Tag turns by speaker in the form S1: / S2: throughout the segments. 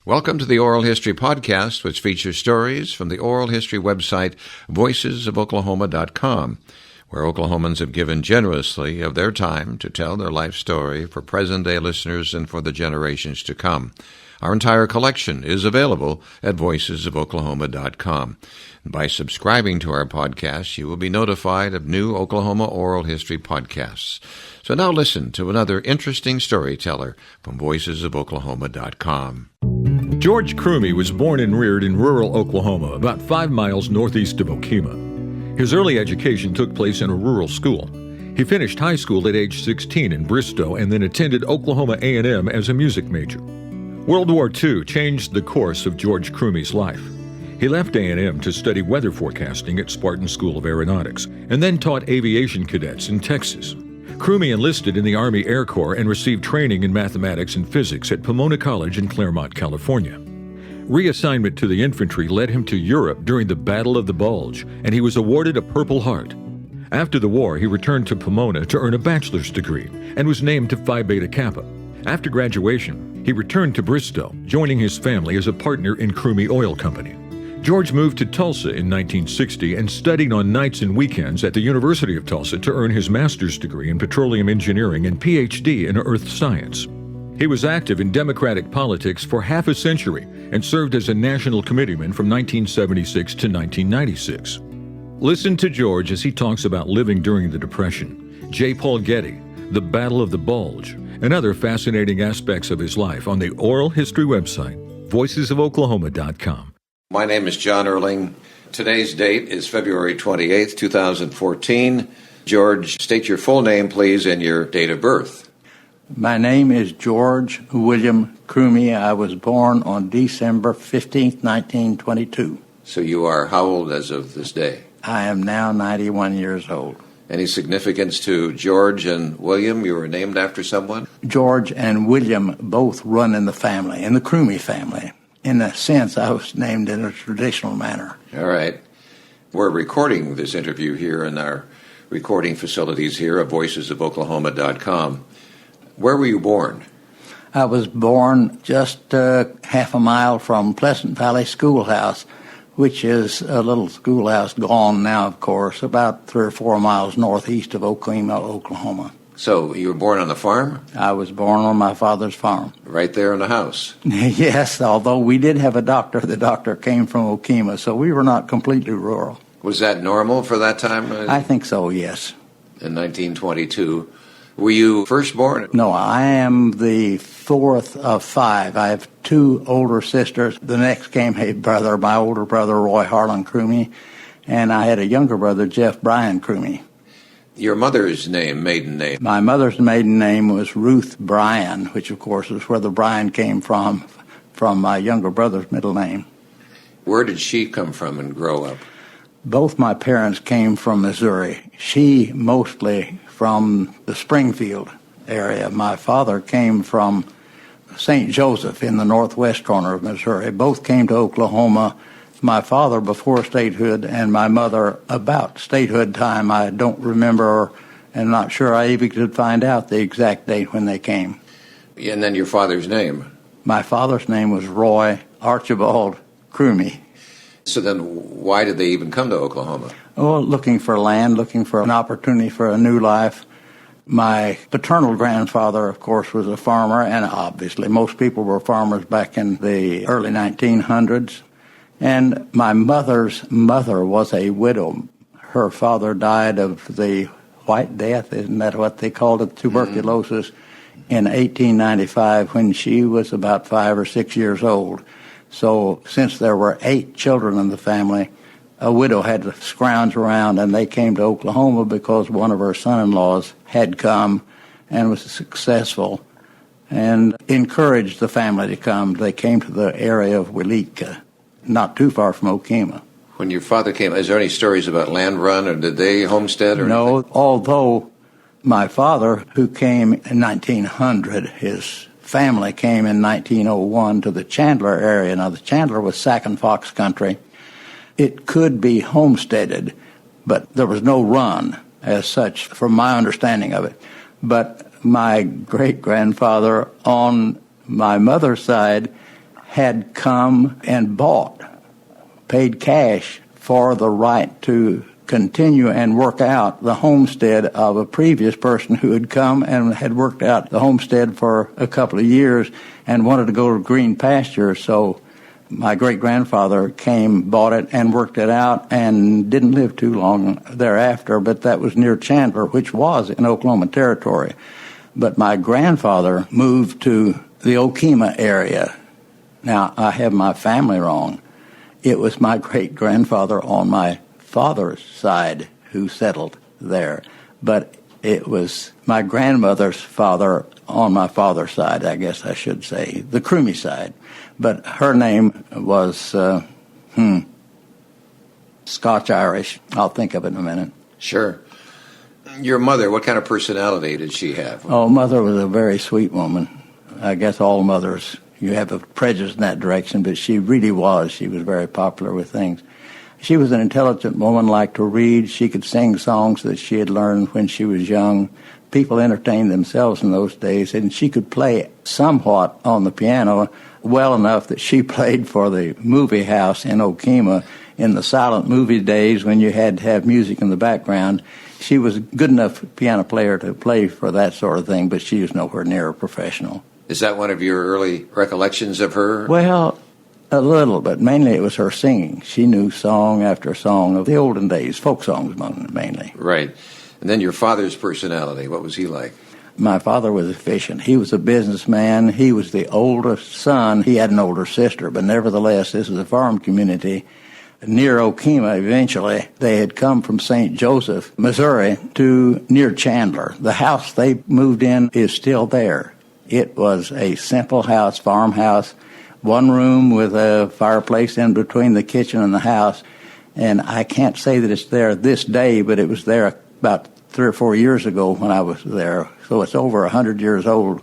S1: Welcome to the Oral History Podcast, which features stories from the oral history website voicesofoklahoma.com, where Oklahomans have given generously of their time to tell their life story for present-day listeners and for the generations to come. Our entire collection is available at voicesofoklahoma.com. By subscribing to our podcast, you will be notified of new Oklahoma oral history podcasts. So now listen to another interesting storyteller from voicesofoklahoma.com.
S2: George Krumme was born and reared in rural Oklahoma, about 5 miles northeast of Okemah. His early education took place in a rural school. He finished high school at age 16 in Bristow and then attended Oklahoma A&M as a music major. World War II changed the course of George Krumme's life. He left A&M to study weather forecasting at Spartan School of Aeronautics and then taught aviation cadets in Texas. Krumme enlisted in the Army Air Corps and received training in mathematics and physics at Pomona College in Claremont, California. Reassignment to the infantry led him to Europe during the Battle of the Bulge, and he was awarded a Purple Heart. After the war, he returned to Pomona to earn a bachelor's degree and was named to Phi Beta Kappa. After graduation, he returned to Bristow, joining his family as a partner in Krumme Oil Company. George moved to Tulsa in 1960 and studied on nights and weekends at the University of Tulsa to earn his master's degree in petroleum engineering and PhD in earth science. He was active in Democratic politics for half a century and served as a national committeeman from 1976 to 1996. Listen to George as he talks about living during the Depression, J. Paul Getty, the Battle of the Bulge, and other fascinating aspects of his life on the oral history website, voicesofoklahoma.com.
S1: My name is John Erling. Today's date is February 28th, 2014. George, state your full name, please, and your date of birth.
S3: My name is George William Krumme. I was born on December 15th, 1922.
S1: So you are how old as of this day?
S3: I am now 91 years old.
S1: Any significance to George and William? You were named after someone?
S3: George and William both run in the family, in the Krumme family. In a sense, I was named in a traditional manner.
S1: All right. We're recording this interview here in our recording facilities here at voicesofoklahoma.com. Where were you born?
S3: I was born just half a mile from Pleasant Valley Schoolhouse, which is a little schoolhouse gone now, of course, about 3 or 4 miles northeast of Okemah, Oklahoma.
S1: So you were born on the farm?
S3: I was born on my father's farm.
S1: Right there in the house?
S3: Yes, although we did have a doctor. The doctor came from Okemah, so we were not completely rural.
S1: Was that normal for that time?
S3: I think so, yes.
S1: In 1922. Were you firstborn?
S3: No, I am the fourth of 5. I have 2 older sisters. The next came a brother, my older brother, Roy Harlan Krumme, and I had a younger brother, Jeff Bryan Krumme.
S1: Your mother's name, maiden name?
S3: My mother's maiden name was Ruth Bryan, which of course is where the Bryan came from my younger brother's middle name.
S1: Where did she come from and grow up?
S3: Both my parents came from Missouri. She mostly from the Springfield area. My father came from St. Joseph in the northwest corner of Missouri. Both came to Oklahoma. My father before statehood and my mother about statehood time. I don't remember and not sure I even could find out the exact date when they came.
S1: And then your father's name?
S3: My father's name was Roy Archibald Krumme.
S1: So then why did they even come to Oklahoma?
S3: Oh, looking for land, looking for an opportunity for a new life. My paternal grandfather, of course, was a farmer, and obviously most people were farmers back in the early 1900s. And my mother's mother was a widow. Her father died of the White Death, isn't that what they called it, tuberculosis, in 1895 when she was about 5 or 6 years old. So since there were 8 children in the family, a widow had to scrounge around, and they came to Oklahoma because one of her son-in-laws had come and was successful and encouraged the family to come. They came to the area of Weleetka, not too far from Okemah.
S1: When your father came, is there any stories about land run, or did they homestead or
S3: No,
S1: anything?
S3: although my father, who came in 1900, his family came in 1901 to the Chandler area. Now, the Chandler was Sac and Fox country. It could be homesteaded, but there was no run as such, from my understanding of it. But my great-grandfather on my mother's side had come and paid cash for the right to continue and work out the homestead of a previous person who had come and had worked out the homestead for a couple of years and wanted to go to green pasture. So my great-grandfather came, bought it, and worked it out, and didn't live too long thereafter, but that was near Chandler, which was in Oklahoma Territory. But my grandfather moved to the Okemah area. Now, I have my family wrong. It was my great-grandfather on my father's side who settled there, but it was my grandmother's father on my father's side, I guess I should say, the Krumme side. But her name was Scotch-Irish. I'll think of it in a minute.
S1: Sure. Your mother, what kind of personality did she have?
S3: Oh, mother was a very sweet woman. I guess all mothers, you have a prejudice in that direction, but she really was. She was very popular with things. She was an intelligent woman, liked to read. She could sing songs that she had learned when she was young. People entertained themselves in those days, and she could play somewhat on the piano, well enough that she played for the movie house in Okemah in the silent movie days when you had to have music in the background. She was a good enough piano player to play for that sort of thing, but she was nowhere near a professional.
S1: Is that one of your early recollections of her?
S3: Well, a little, but mainly it was her singing. She knew song after song of the olden days, folk songs mainly.
S1: Right. And then your father's personality, what was he like?
S3: My father was efficient. He was a businessman. He was the oldest son. He had an older sister, but nevertheless, this is a farm community near Okemah. Eventually, they had come from St. Joseph, Missouri, to near Chandler. The house they moved in is still there. It was a simple house, farmhouse, one room with a fireplace in between the kitchen and the house. And I can't say that it's there this day, but it was there about 3 or 4 years ago when I was there. So it's over 100 years old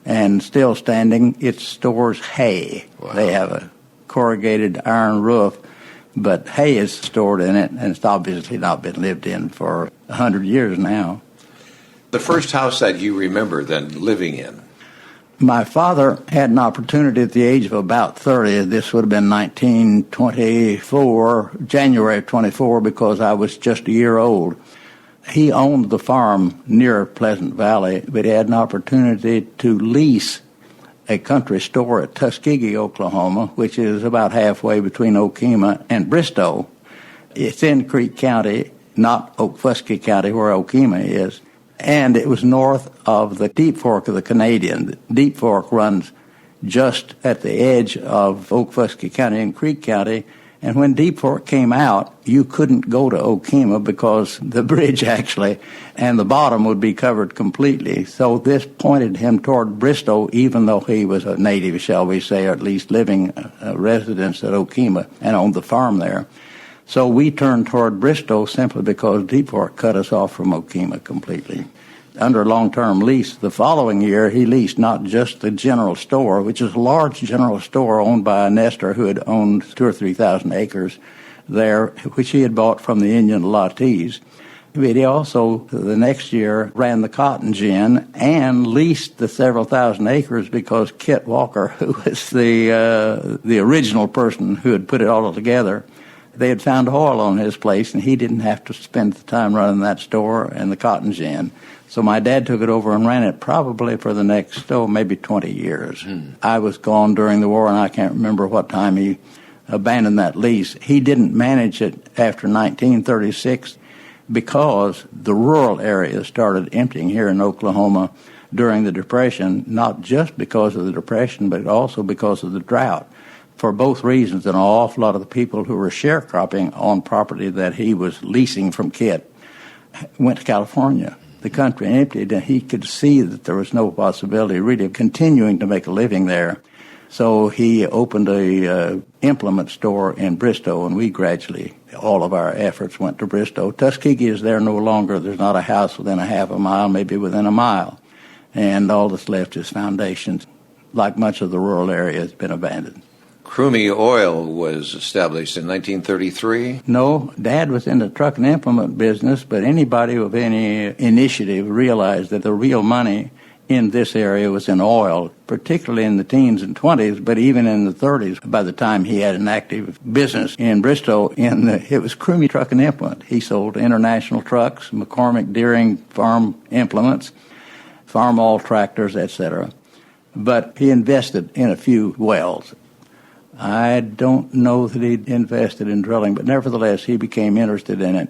S3: and still standing. It stores hay. Wow. They have a corrugated iron roof, but hay is stored in it, and it's obviously not been lived in for 100 years now.
S1: The first house that you remember then living in?
S3: My father had an opportunity at the age of about 30. This would have been 1924, January of 24, because I was just a year old. He owned the farm near Pleasant Valley, but he had an opportunity to lease a country store at Tuskegee, Oklahoma, which is about halfway between Okemah and Bristow. It's in Creek County, not Okfuskee County, where Okemah is. And it was north of the Deep Fork of the Canadian. The Deep Fork runs just at the edge of Okfuskee County and Creek County. And when Deep Fork came out, you couldn't go to Okemah because the bridge actually and the bottom would be covered completely. So this pointed him toward Bristow, even though he was a native, shall we say, or at least living residence at Okemah and owned the farm there. So we turned toward Bristow simply because Deep Fork cut us off from Okemah completely. Under a long-term lease, the following year, he leased not just the general store, which is a large general store owned by a nester who had owned 2,000 or 3,000 acres there, which he had bought from the Indian Lattees. But he also, the next year, ran the cotton gin and leased the several thousand acres because Kit Walker, who was the original person who had put it all together, they had found oil on his place, and he didn't have to spend the time running that store and the cotton gin. So my dad took it over and ran it probably for the next, maybe 20 years. I was gone during the war, and I can't remember what time he abandoned that lease. He didn't manage it after 1936 because the rural areas started emptying here in Oklahoma during the Depression, not just because of the Depression, but also because of the drought. For both reasons, an awful lot of the people who were sharecropping on property that he was leasing from Kit went to California. The country emptied, and he could see that there was no possibility really of continuing to make a living there. So he opened a implement store in Bristow, and we gradually, all of our efforts went to Bristow. Tuskegee is there no longer. There's not a house within a half a mile, maybe within a mile. And all that's left is foundations. Like much of the rural area, has been abandoned.
S1: Krumme Oil was established in 1933?
S3: No, Dad was in the truck and implement business, but anybody with any initiative realized that the real money in this area was in oil, particularly in the teens and 20s, but even in the 30s, by the time he had an active business in Bristow, it was Krumme Truck and Implement. He sold international trucks, McCormick Deering farm implements, farm all tractors, etc. But he invested in a few wells. I don't know that he invested in drilling, but nevertheless, he became interested in it.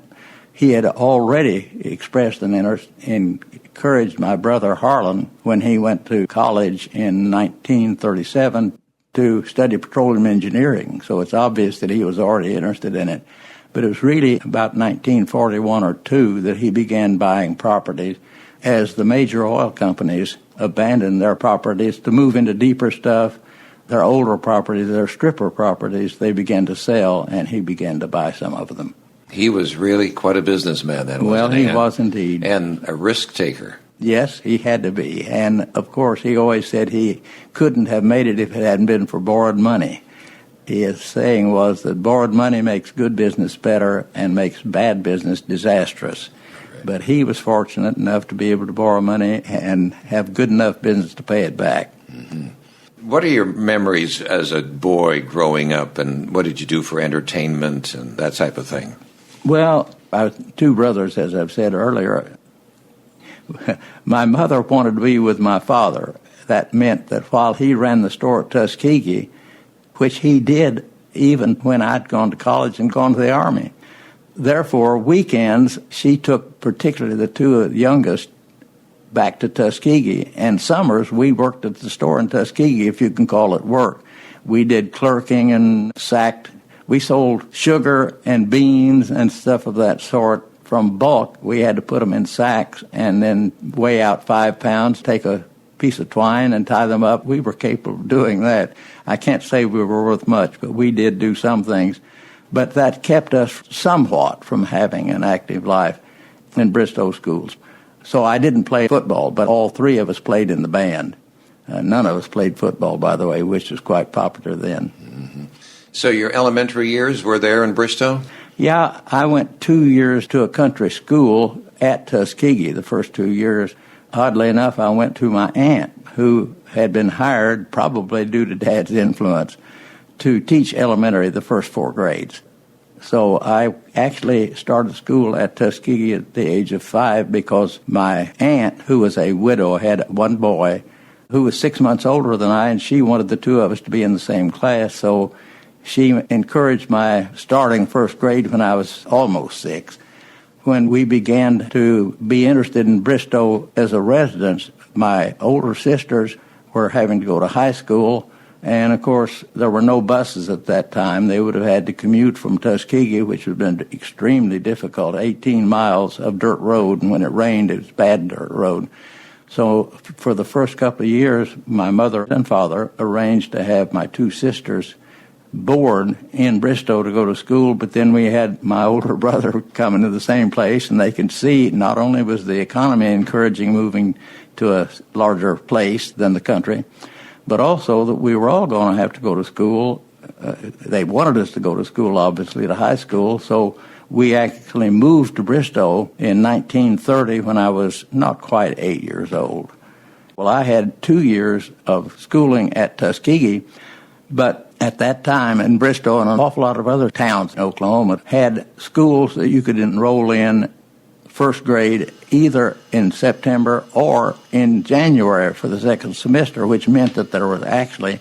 S3: He had already expressed an interest and encouraged my brother Harlan when he went to college in 1937 to study petroleum engineering. So it's obvious that he was already interested in it. But it was really about 1941 or 2 that he began buying properties as the major oil companies abandoned their properties to move into deeper stuff. Their older properties, their stripper properties, they began to sell, and he began to buy some of them.
S1: He was really quite a businessman then, wasn't
S3: well,
S1: he?
S3: He was indeed.
S1: And a risk taker.
S3: Yes, he had to be. And, of course, he always said he couldn't have made it if it hadn't been for borrowed money. His saying was that borrowed money makes good business better and makes bad business disastrous. Right. But he was fortunate enough to be able to borrow money and have good enough business to pay it back.
S1: Mm-hmm. What are your memories as a boy growing up, and what did you do for entertainment and that type of thing?
S3: Well, I have 2 brothers, as I've said earlier. My mother wanted to be with my father. That meant that while he ran the store at Tuskegee, which he did even when I'd gone to college and gone to the Army. Therefore, weekends, she took particularly the 2 youngest back to Tuskegee. And summers, we worked at the store in Tuskegee, if you can call it work. We did clerking and sacked. We sold sugar and beans and stuff of that sort from bulk. We had to put them in sacks and then weigh out 5 pounds, take a piece of twine and tie them up. We were capable of doing that. I can't say we were worth much, but we did do some things. But that kept us somewhat from having an active life in Bristow schools. So I didn't play football, but all 3 of us played in the band. None of us played football, by the way, which was quite popular then.
S1: Mm-hmm. So your elementary years were there in Bristow?
S3: Yeah, I went 2 years to a country school at Tuskegee, the first 2 years. Oddly enough, I went to my aunt, who had been hired, probably due to Dad's influence, to teach elementary the first 4 grades. So I actually started school at Tuskegee at the age of 5 because my aunt, who was a widow, had 1 boy who was 6 months older than I, and she wanted the 2 of us to be in the same class. So she encouraged my starting first grade when I was almost 6. When we began to be interested in Bristow as a residence, my older sisters were having to go to high school. And, of course, there were no buses at that time. They would have had to commute from Tuskegee, which would have been extremely difficult, 18 miles of dirt road, and when it rained, it was bad dirt road. So for the first couple of years, my mother and father arranged to have my 2 sisters board in Bristow to go to school, but then we had my older brother coming to the same place, and they could see not only was the economy encouraging moving to a larger place than the country, but also that we were all going to have to go to school. They wanted us to go to school, obviously, to high school, so we actually moved to Bristow in 1930 when I was not quite 8 years old. Well, I had 2 years of schooling at Tuskegee, but at that time in Bristow and an awful lot of other towns in Oklahoma had schools that you could enroll in first grade either in September or in January for the second semester, which meant that there was actually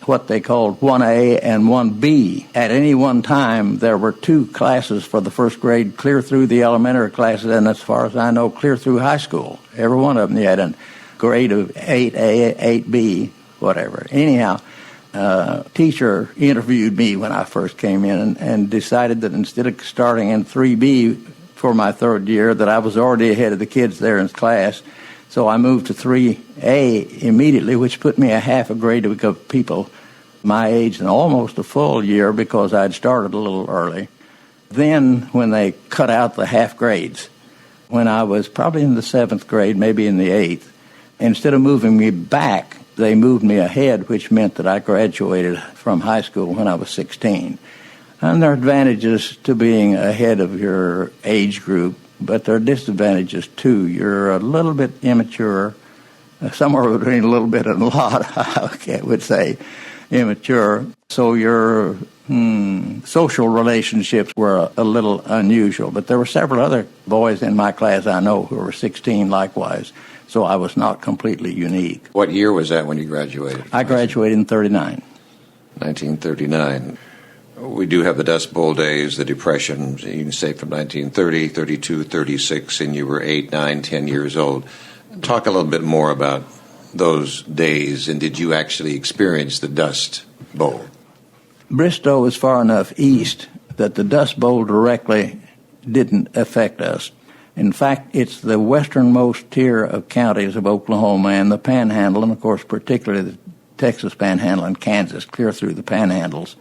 S3: what they called 1A and 1B. At any one time, there were 2 classes for the first grade clear through the elementary classes, and as far as I know, clear through high school. Every one of them, you had a grade of 8A, 8B, whatever. Anyhow, teacher interviewed me when I first came in and decided that instead of starting in 3B for my 3rd year, that I was already ahead of the kids there in class. So I moved to 3A immediately, which put me a half a grade of people my age and almost a full year because I'd started a little early. Then when they cut out the half grades, when I was probably in the 7th grade, maybe in the 8th, instead of moving me back, they moved me ahead, which meant that I graduated from high school when I was 16. And there are advantages to being ahead of your age group, but there are disadvantages too. You're a little bit immature, somewhere between a little bit and a lot, I would say, immature. So your social relationships were a little unusual. But there were several other boys in my class I know who were 16 likewise, so I was not completely unique.
S1: What year was that when you graduated?
S3: I graduated in 39.
S1: 1939. We do have the Dust Bowl days, the Depression, you can say from 1930, 32, 36, and you were 8, 9, 10 years old. Talk a little bit more about those days, and did you actually experience the Dust Bowl?
S3: Bristow is far enough east that the Dust Bowl directly didn't affect us. In fact, it's the westernmost tier of counties of Oklahoma and the Panhandle, and of course particularly the Texas Panhandle and Kansas, clear through the Panhandles,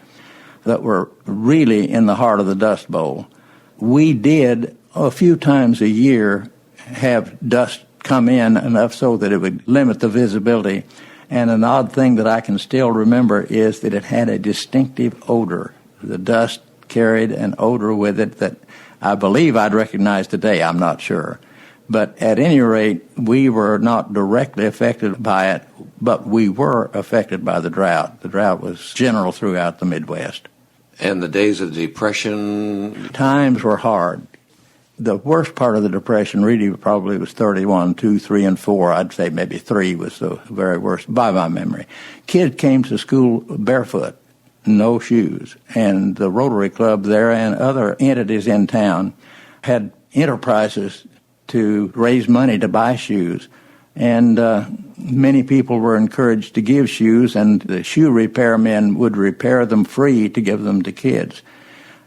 S3: that were really in the heart of the Dust Bowl. We did, a few times a year, have dust come in enough so that it would limit the visibility. And an odd thing that I can still remember is that it had a distinctive odor. The dust carried an odor with it that I believe I'd recognize today. I'm not sure. But at any rate, we were not directly affected by it, but we were affected by the drought. The drought was general throughout the Midwest.
S1: And the days of the Depression?
S3: Times were hard. The worst part of the Depression really probably was 31, 2, 3, and 4. I'd say maybe 3 was the very worst by my memory. Kids came to school barefoot, no shoes. And the Rotary Club there and other entities in town had enterprises to raise money to buy shoes. And many people were encouraged to give shoes, and the shoe repairmen would repair them free to give them to kids,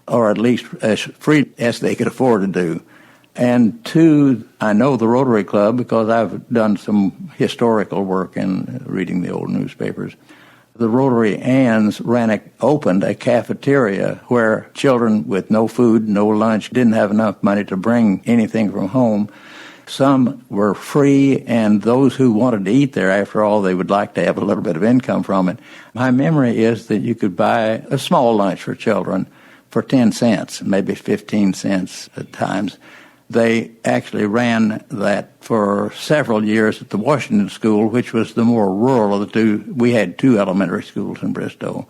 S3: or at least as free as they could afford to do. And two, I know the Rotary Club because I've done some historical work in reading the old newspapers. The Rotary Anns opened a cafeteria where children with no food, no lunch, didn't have enough money to bring anything from home. Some were free, and those who wanted to eat there, after all, they would like to have a little bit of income from it. My memory is that you could buy a small lunch for children for 10 cents, maybe 15 cents at times. They actually ran that for several years at the Washington School, which was the more rural of the two. We had 2 elementary schools in Bristow.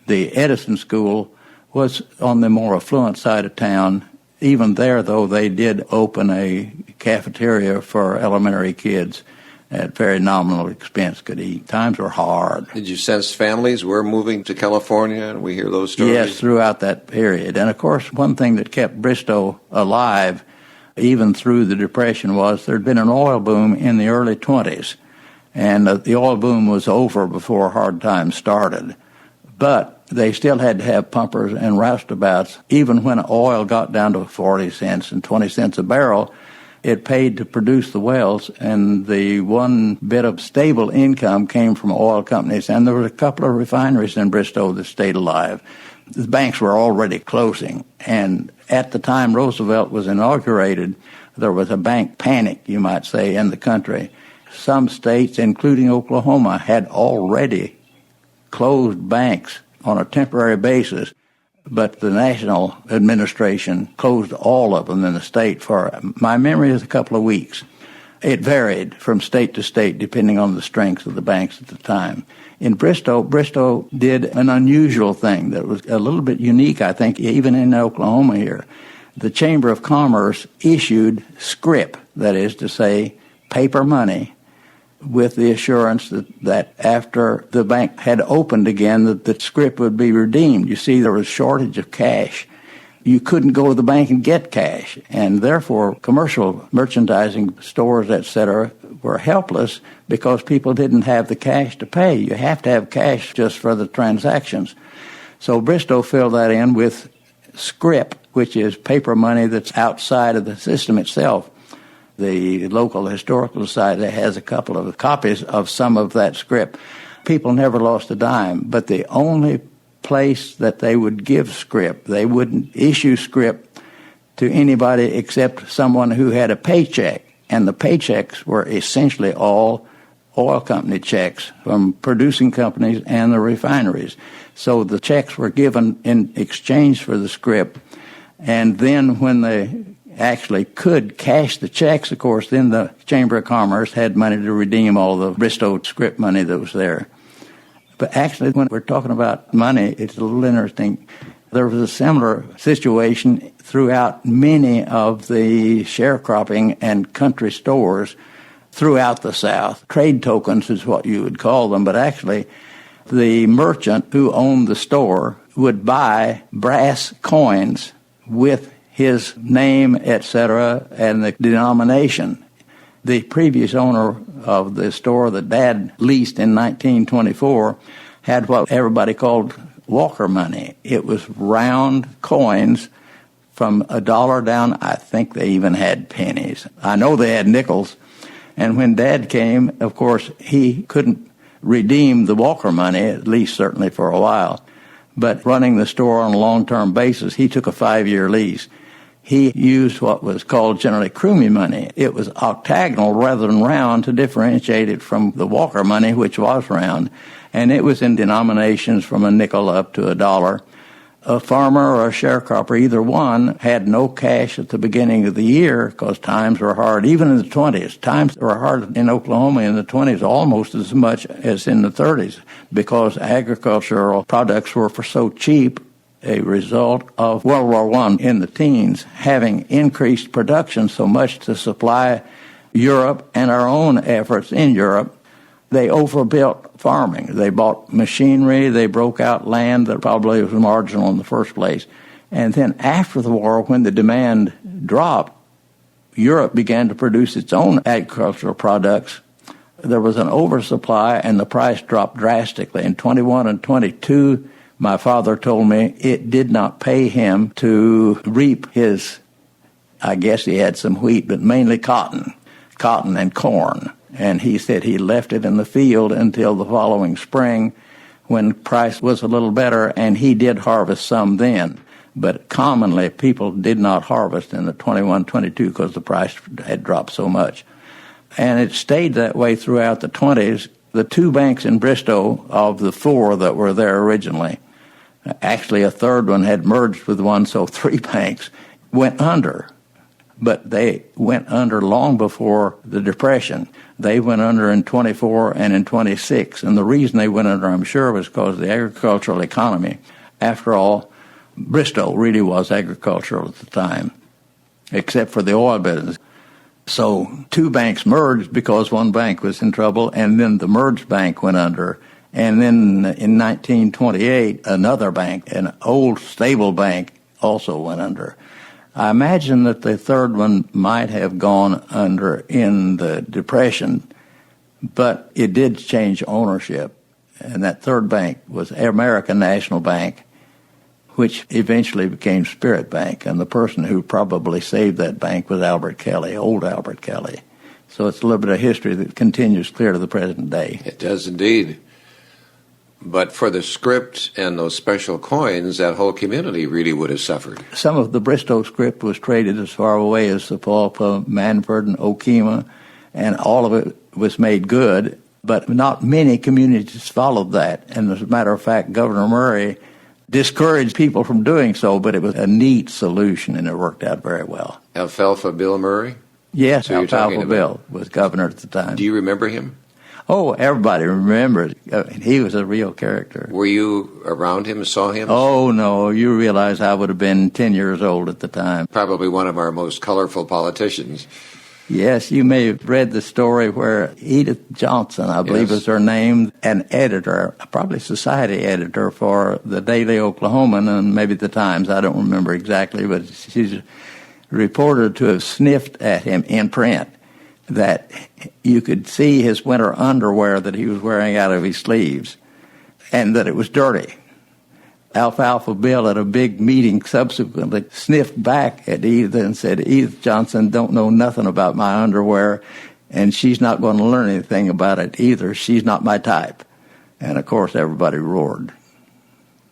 S3: The Edison School was on the more affluent side of town. Even there, though, they did open a cafeteria for elementary kids at very nominal expense could eat. Times were hard.
S1: Did you sense families were moving to California, and we hear those stories?
S3: Yes, throughout that period. And, of course, one thing that kept Bristow alive even through the Depression was there'd been an oil boom in the early 20s, and the oil boom was over before hard times started. But they still had to have pumpers and roustabouts. Even when oil got down to 40 cents and 20 cents a barrel, it paid to produce the wells, and the one bit of stable income came from oil companies, and there were a couple of refineries in Bristow that stayed alive. The banks were already closing, and at the time Roosevelt was inaugurated, there was a bank panic, you might say, in the country. Some states, including Oklahoma, had already closed banks on a temporary basis, but the national administration closed all of them in the state for, my memory is, a couple of weeks. It varied from state to state depending on the strength of the banks at the time. In Bristow did an unusual thing that was a little bit unique, I think, even in Oklahoma here. The Chamber of Commerce issued scrip, that is to say, paper money, with the assurance that after the bank had opened again, that the scrip would be redeemed. You see, there was a shortage of cash. You couldn't go to the bank and get cash, and therefore commercial merchandising stores, etc., were helpless because people didn't have the cash to pay. You have to have cash just for the transactions. So Bristow filled that in with scrip, which is paper money that's outside of the system itself. The local historical society has a couple of copies of some of that scrip. People never lost a dime, but the only place that they would give scrip, they wouldn't issue scrip to anybody except someone who had a paycheck, and the paychecks were essentially all oil company checks from producing companies and the refineries. So the checks were given in exchange for the scrip, and then when the actually could cash the checks. Of course, then the Chamber of Commerce had money to redeem all the Bristow scrip money that was there. But actually, when we're talking about money, it's a little interesting. There was a similar situation throughout many of the sharecropping and country stores throughout the South. Trade tokens is what you would call them, but actually the merchant who owned the store would buy brass coins with his name, etc., and the denomination. The previous owner of the store that Dad leased in 1924 had what everybody called Walker money. It was round coins from $1 down. I think they even had pennies. I know they had nickels. And when Dad came, of course, he couldn't redeem the Walker money, at least certainly for a while. But running the store on a long-term basis, he took a 5-year lease. He used what was called generally Krumme money. It was octagonal rather than round to differentiate it from the Walker money, which was round. And it was in denominations from a nickel up to $1. A farmer or a sharecropper, either one, had no cash at the beginning of the year because times were hard, even in the 20s. Times were hard in Oklahoma in the 20s almost as much as in the 30s because agricultural products were for so cheap, a result of World War I in the teens, having increased production so much to supply Europe and our own efforts in Europe. They overbuilt farming. They bought machinery. They broke out land that probably was marginal in the first place. And then after the war, when the demand dropped, Europe began to produce its own agricultural products. There was an oversupply, and the price dropped drastically. In 21 and 22, my father told me it did not pay him to reap his, I guess he had some wheat, but mainly cotton and corn. And he said he left it in the field until the following spring when price was a little better, and he did harvest some then. But commonly, people did not harvest in the 21, 22 because the price had dropped so much. And it stayed that way throughout the 20s. The 2 banks in Bristow of the 4 that were there originally, actually a third one had merged with one, so 3 banks went under. But they went under long before the Depression. They went under in 24 and in 26. And the reason they went under, I'm sure, was because of the agricultural economy. After all, Bristow really was agricultural at the time, except for the oil business. So 2 banks merged because one bank was in trouble, and then the merged bank went under. And then in 1928, another bank, an old stable bank, also went under. I imagine that the third one might have gone under in the Depression, but it did change ownership. And that third bank was American National Bank, which eventually became Spirit Bank. And the person who probably saved that bank was Albert Kelly, old Albert Kelly. So it's a little bit of history that continues clear to the present day.
S1: It does indeed. But for the scrip and those special coins, that whole community really would have suffered.
S3: Some of the Bristow scrip was traded as far away as Sapulpa, Manford, and Okemah, and all of it was made good, but not many communities followed that. And as a matter of fact, Governor Murray discouraged people from doing so, but it was a neat solution, and it worked out very well.
S1: Alfalfa Bill Murray?
S3: Yes, Alfalfa Bill was governor at the time.
S1: Do you remember him?
S3: Oh, everybody remembers. He was a real character.
S1: Were you around him, saw him?
S3: Oh, no. You realize I would have been 10 years old at the time.
S1: Probably one of our most colorful politicians.
S3: Yes, you may have read the story where Edith Johnson, I believe is her name, an editor, probably society editor for the Daily Oklahoman and maybe the Times. I don't remember exactly, but she's reported to have sniffed at him in print, that you could see his winter underwear that he was wearing out of his sleeves, and that it was dirty. Alfalfa Bill at a big meeting subsequently sniffed back at Edith and said, Edith Johnson don't know nothing about my underwear, and she's not going to learn anything about it either. She's not my type. And, of course, everybody roared.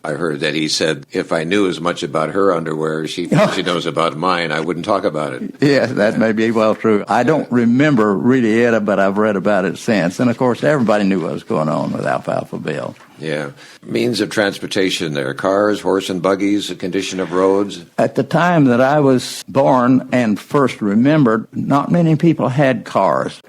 S1: I heard that he said, if I knew as much about her underwear as she knows about mine, I wouldn't talk about it.
S3: Yes, that may be well true. I don't remember really it, but I've read about it since. And, of course, everybody knew what was going on with Alfalfa Bill.
S1: Yeah. Means of transportation there, cars, horse and buggies, the condition of roads.
S3: At the time that I was born and first remembered, not many people had cars.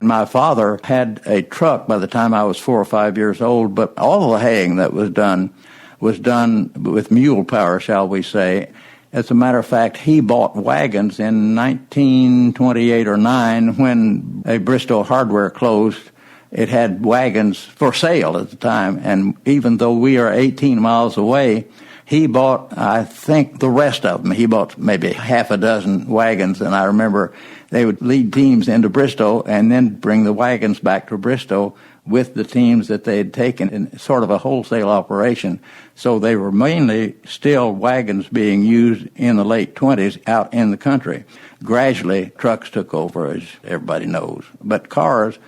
S3: My father had a truck by the time I was 4 or 5 years old, but all the haying that was done with mule power, shall we say. As a matter of fact, he bought wagons in 1928 or 9 when a Bristow hardware closed. It had wagons for sale at the time, and even though we are 18 miles away, he bought, I think, the rest of them. He bought maybe half a dozen wagons, and I remember they would lead teams into Bristow and then bring the wagons back to Bristow with the teams that they had taken in sort of a wholesale operation. So they were mainly still wagons being used in the late 20s out in the country. Gradually, trucks took over, as everybody knows. But cars,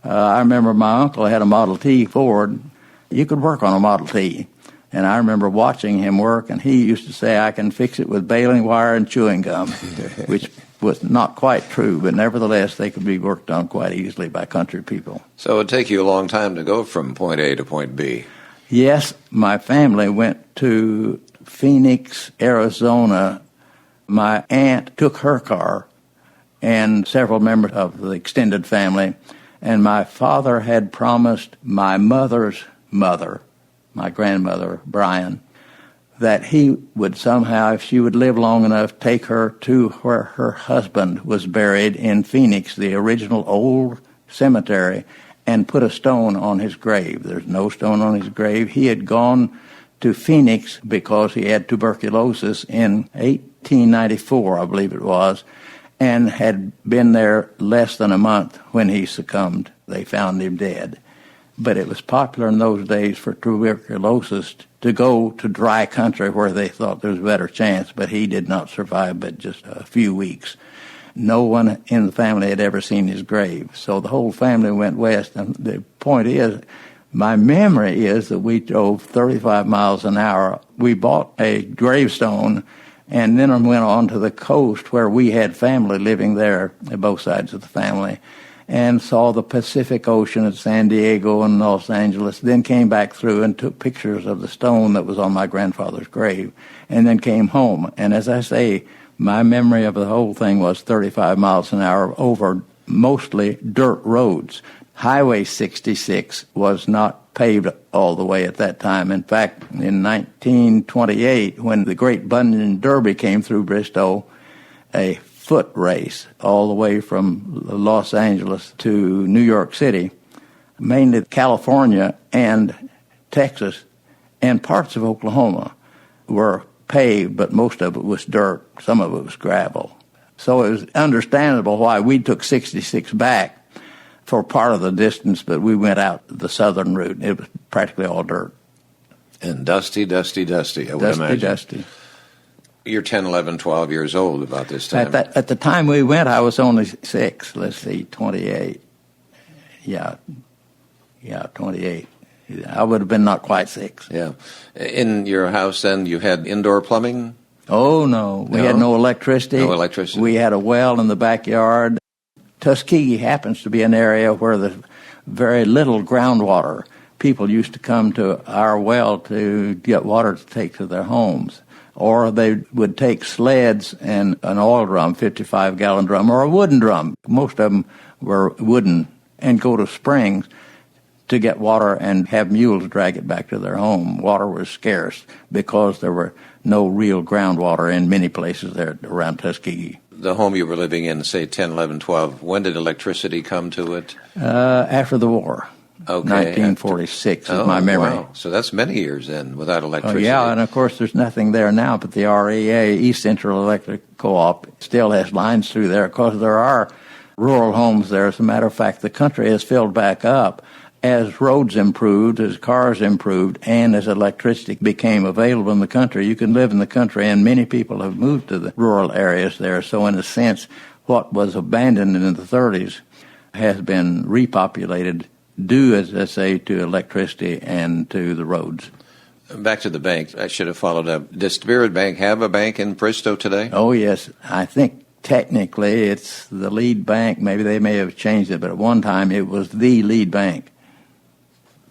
S3: I remember my uncle had a Model T Ford. You could work on a Model T. And I remember watching him work, and he used to say, I can fix it with baling wire and chewing gum, which was not quite true, but nevertheless, they could be worked on quite easily by country people.
S1: So it would take you a long time to go from point A to point B.
S3: Yes, my family went to Phoenix, Arizona. My aunt took her car and several members of the extended family, and my father had promised my mother's mother, my grandmother, Brian, that he would somehow, if she would live long enough, take her to where her husband was buried in Phoenix, the original old cemetery, and put a stone on his grave. There's no stone on his grave. He had gone to Phoenix because he had tuberculosis in 1894, I believe it was, and had been there less than a month when he succumbed. They found him dead. But it was popular in those days for tuberculosis to go to dry country where they thought there was a better chance, but he did not survive but just a few weeks. No one in the family had ever seen his grave, so the whole family went west. And the point is, my memory is that we drove 35 miles an hour. We bought a gravestone and then went on to the coast where we had family living there, both sides of the family, and saw the Pacific Ocean at San Diego and Los Angeles, then came back through and took pictures of the stone that was on my grandfather's grave, and then came home. And as I say, my memory of the whole thing was 35 miles an hour over mostly dirt roads. Highway 66 was not paved all the way at that time. In fact, in 1928, when the Great Bunyan Derby came through Bristow, a foot race all the way from Los Angeles to New York City, mainly California and Texas and parts of Oklahoma were paved, but most of it was dirt. Some of it was gravel. So it was understandable why we took 66 back for part of the distance, but we went out the southern route. It was practically all dirt.
S1: And dusty, I would imagine.
S3: Dusty.
S1: You're 10, 11, 12 years old about this time.
S3: At the time we went, I was only 6. Let's see, 28. Yeah, 28. I would have been not quite 6.
S1: Yeah. In your house then, you had indoor plumbing?
S3: Oh, no. We had no electricity.
S1: No electricity.
S3: We had a well in the backyard. Tuskegee happens to be an area where there's very little groundwater. People used to come to our well to get water to take to their homes. Or they would take sleds and an oil drum, 55-gallon drum, or a wooden drum. Most of them were wooden, and go to springs to get water and have mules drag it back to their home. Water was scarce because there were no real groundwater in many places there around Tuskegee.
S1: The home you were living in, say 10, 11, 12, when did electricity come to it?
S3: After the war.
S1: Okay.
S3: 1946 is my memory.
S1: Wow. So that's many years then without electricity.
S3: Yeah, and of course there's nothing there now, but the REA, East Central Electric Co-op, still has lines through there because there are rural homes there. As a matter of fact, the country has filled back up as roads improved, as cars improved, and as electricity became available in the country. You can live in the country, and many people have moved to the rural areas there. So in a sense, what was abandoned in the 30s has been repopulated due, as I say, to electricity and to the roads.
S1: Back to the bank. I should have followed up. Does Spirit Bank have a bank in Bristow today?
S3: Oh, yes. I think technically it's the lead bank. Maybe they may have changed it, but at one time it was the lead bank.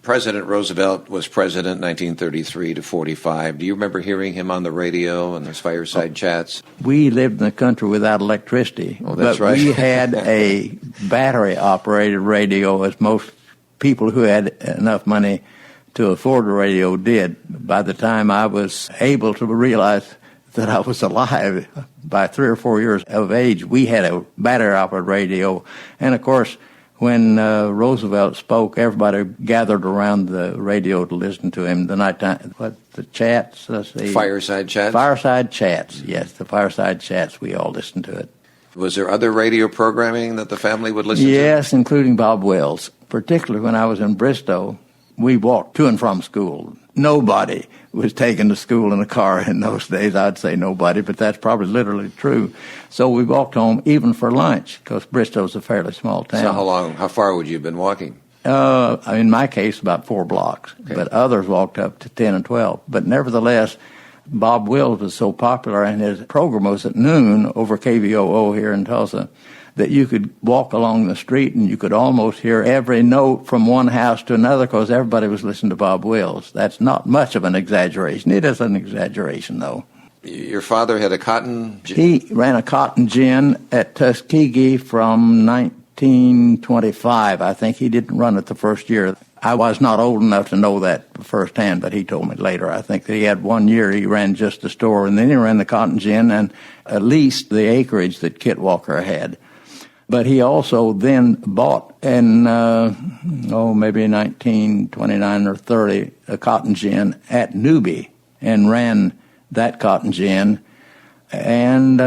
S1: President Roosevelt was president 1933 to 45. Do you remember hearing him on the radio and his fireside chats?
S3: We lived in the country without electricity.
S1: Oh, that's
S3: but
S1: right.
S3: We had a battery-operated radio, as most people who had enough money to afford a radio did. By the time I was able to realize that I was alive, by 3 or 4 years of age, we had a battery-operated radio. And, of course, when Roosevelt spoke, everybody gathered around the radio to listen to him. The nighttime, the chats? Let's see.
S1: Fireside chats?
S3: Fireside chats, yes. The fireside chats, we all listened to it.
S1: Was there other radio programming that the family would listen to?
S3: Yes, including Bob Wells. Particularly when I was in Bristow, we walked to and from school. Nobody was taken to school in a car in those days. I'd say nobody, but that's probably literally true. So we walked home even for lunch, because Bristow's a fairly small town.
S1: So how far would you have been walking?
S3: In my case, about 4 blocks,
S1: okay.
S3: But others walked up to 10 and 12. But nevertheless, Bob Wills was so popular, and his program was at noon over KVOO here in Tulsa, that you could walk along the street and you could almost hear every note from one house to another, because everybody was listening to Bob Wills. That's not much of an exaggeration. It is an exaggeration, though.
S1: Your father had a cotton gin?
S3: He ran a cotton gin at Tuskegee from 1925. I think he didn't run it the first year. I was not old enough to know that firsthand, but he told me later. I think that he had 1 year he ran just the store, and then he ran the cotton gin and at least the acreage that Kit Walker had. But he also then bought in, maybe 1929 or 30, a cotton gin at Newby and ran that cotton gin. And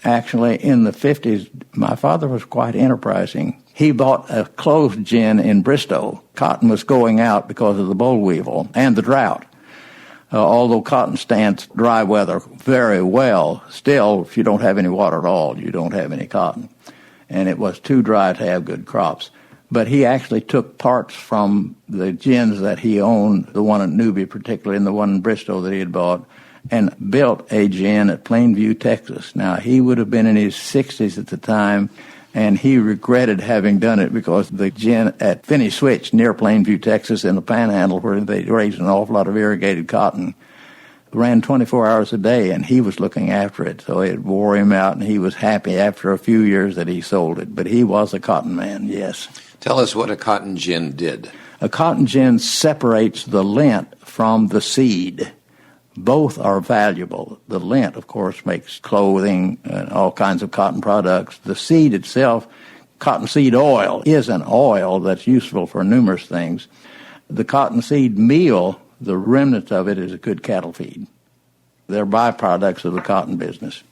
S3: actually in the 50s, my father was quite enterprising. He bought a closed gin in Bristow. Cotton was going out because of the boll weevil and the drought. Although cotton stands dry weather very well, still, if you don't have any water at all, you don't have any cotton. And it was too dry to have good crops. But he actually took parts from the gins that he owned, the one at Newby particularly, and the one in Bristow that he had bought, and built a gin at Plainview, Texas. Now, he would have been in his 60s at the time, and he regretted having done it, because the gin at Finney Switch near Plainview, Texas, in the Panhandle, where they raised an awful lot of irrigated cotton, ran 24 hours a day, and he was looking after it. So it wore him out, and he was happy after a few years that he sold it. But he was a cotton man, yes.
S1: Tell us what a cotton gin did.
S3: A cotton gin separates the lint from the seed. Both are valuable. The lint, of course, makes clothing and all kinds of cotton products. The seed itself, cottonseed oil, is an oil that's useful for numerous things. The cottonseed meal, the remnants of it, is a good cattle feed. They're byproducts of the cotton business.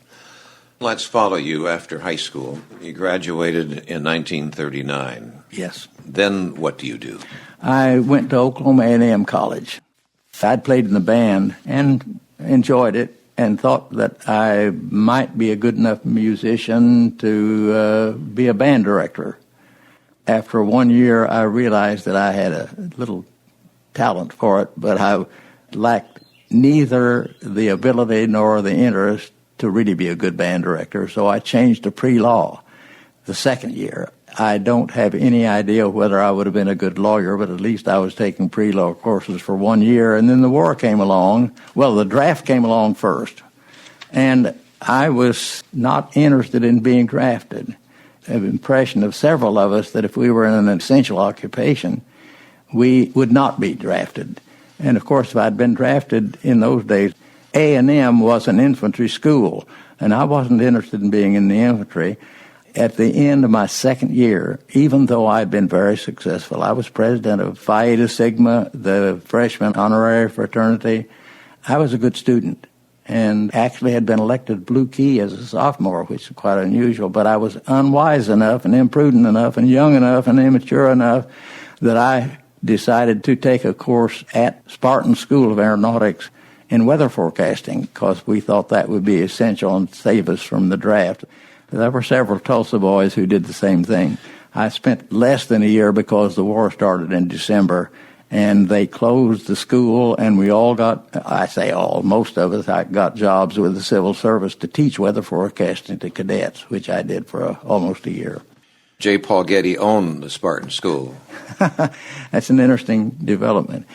S1: Let's follow you after high school. You graduated in 1939.
S3: Yes.
S1: Then what do you do?
S3: I went to Oklahoma A&M College. I'd played in the band and enjoyed it and thought that I might be a good enough musician to be a band director. After 1 year, I realized that I had a little talent for it, but I lacked neither the ability nor the interest to really be a good band director, so I changed to pre-law the second year. I don't have any idea whether I would have been a good lawyer, but at least I was taking pre-law courses for 1 year, and then the war came along. Well, the draft came along first, and I was not interested in being drafted. I have an impression of several of us that if we were in an essential occupation, we would not be drafted. And, of course, if I'd been drafted in those days, A&M was an infantry school, and I wasn't interested in being in the infantry. At the end of my second year, even though I'd been very successful, I was president of Phi Eta Sigma, the freshman honorary fraternity. I was a good student and actually had been elected Blue Key as a sophomore, which is quite unusual, but I was unwise enough and imprudent enough and young enough and immature enough that I decided to take a course at Spartan School of Aeronautics in weather forecasting, because we thought that would be essential and save us from the draft. There were several Tulsa boys who did the same thing. I spent less than a year because the war started in December, And they closed the school, and we all got, I say all, most of us, I got jobs with the civil service to teach weather forecasting to cadets, which I did for almost a year.
S1: J. Paul Getty owned the Spartan School.
S3: That's an interesting development.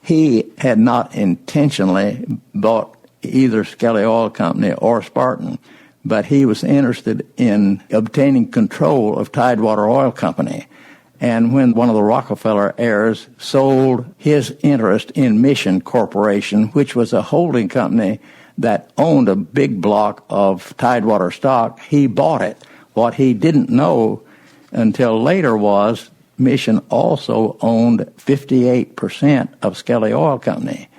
S3: He had not intentionally bought either Skelly Oil Company or Spartan, but he was interested in obtaining control of Tidewater Oil Company. And when one of the Rockefeller heirs sold his interest in Mission Corporation, which was a holding company that owned a big block of Tidewater stock, he bought it. What he didn't know until later was Mission also owned 58% of Skelly Oil Company,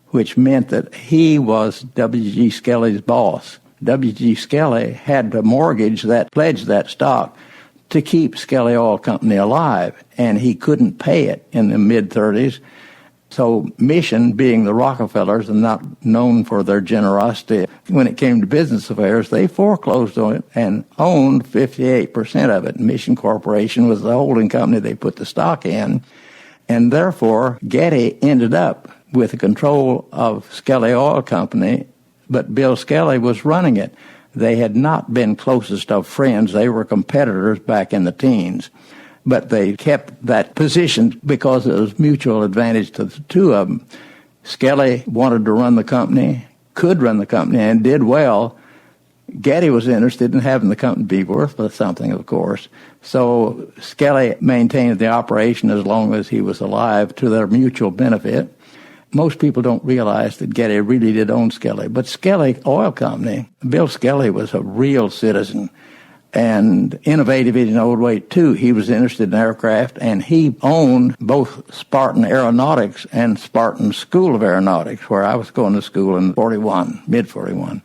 S3: which meant that he was W.G. Skelly's boss. W.G. Skelly had to mortgage that, pledge that stock to keep Skelly Oil Company alive, and he couldn't pay it in the mid-30s. So Mission, being the Rockefellers and not known for their generosity when it came to business affairs, they foreclosed on it and owned 58% of it. Mission Corporation was the holding company they put the stock in, and therefore Getty ended up with the control of Skelly Oil Company, but Bill Skelly was running it. They had not been closest of friends. They were competitors back in the teens. But they kept that position because it was mutual advantage to the two of them. Skelly wanted to run the company, could run the company, and did well. Getty was interested in having the company be worth something, of course. So Skelly maintained the operation as long as he was alive to their mutual benefit. Most people don't realize that Getty really did own Skelly. But Skelly Oil Company, Bill Skelly was a real citizen and innovative in an old way, too. He was interested in aircraft, and he owned both Spartan Aeronautics and Spartan School of Aeronautics, where I was going to school in mid-41.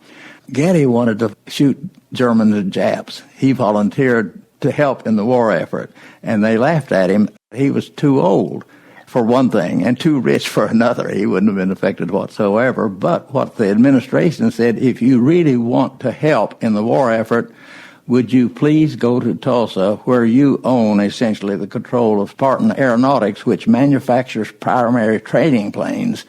S3: Getty wanted to shoot Germans and Japs. He volunteered to help in the war effort, and they laughed at him. He was too old, for one thing, and too rich for another. He wouldn't have been affected whatsoever. But what the administration said, if you really want to help in the war effort, would you please go to Tulsa, where you own essentially the control of Spartan Aeronautics, which manufactures primary training planes.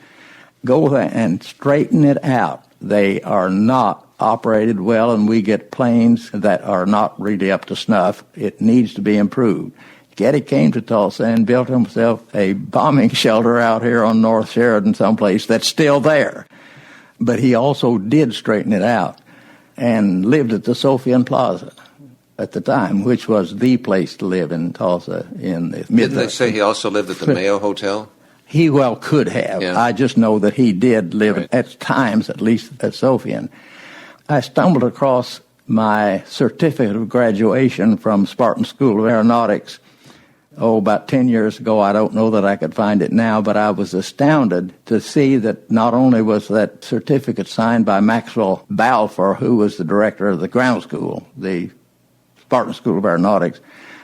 S3: Go there and straighten it out. They are not operated well, and we get planes that are not really up to snuff. It needs to be improved. Getty came to Tulsa and built himself a bombing shelter out here on North Sheridan someplace that's still there. But he also did straighten it out and lived at the Sophian Plaza at the time, which was the place to live in Tulsa in the mid.
S1: Didn't they say he also lived at the Mayo Hotel?
S3: He well could have.
S1: Yeah.
S3: I just know that he did live
S1: Right.
S3: at times, at least at Sophian. I stumbled across my certificate of graduation from Spartan School of Aeronautics, about 10 years ago. I don't know that I could find it now, but I was astounded to see that not only was that certificate signed by Maxwell Balfour, who was the director of the ground school, the Spartan School of Aeronautics,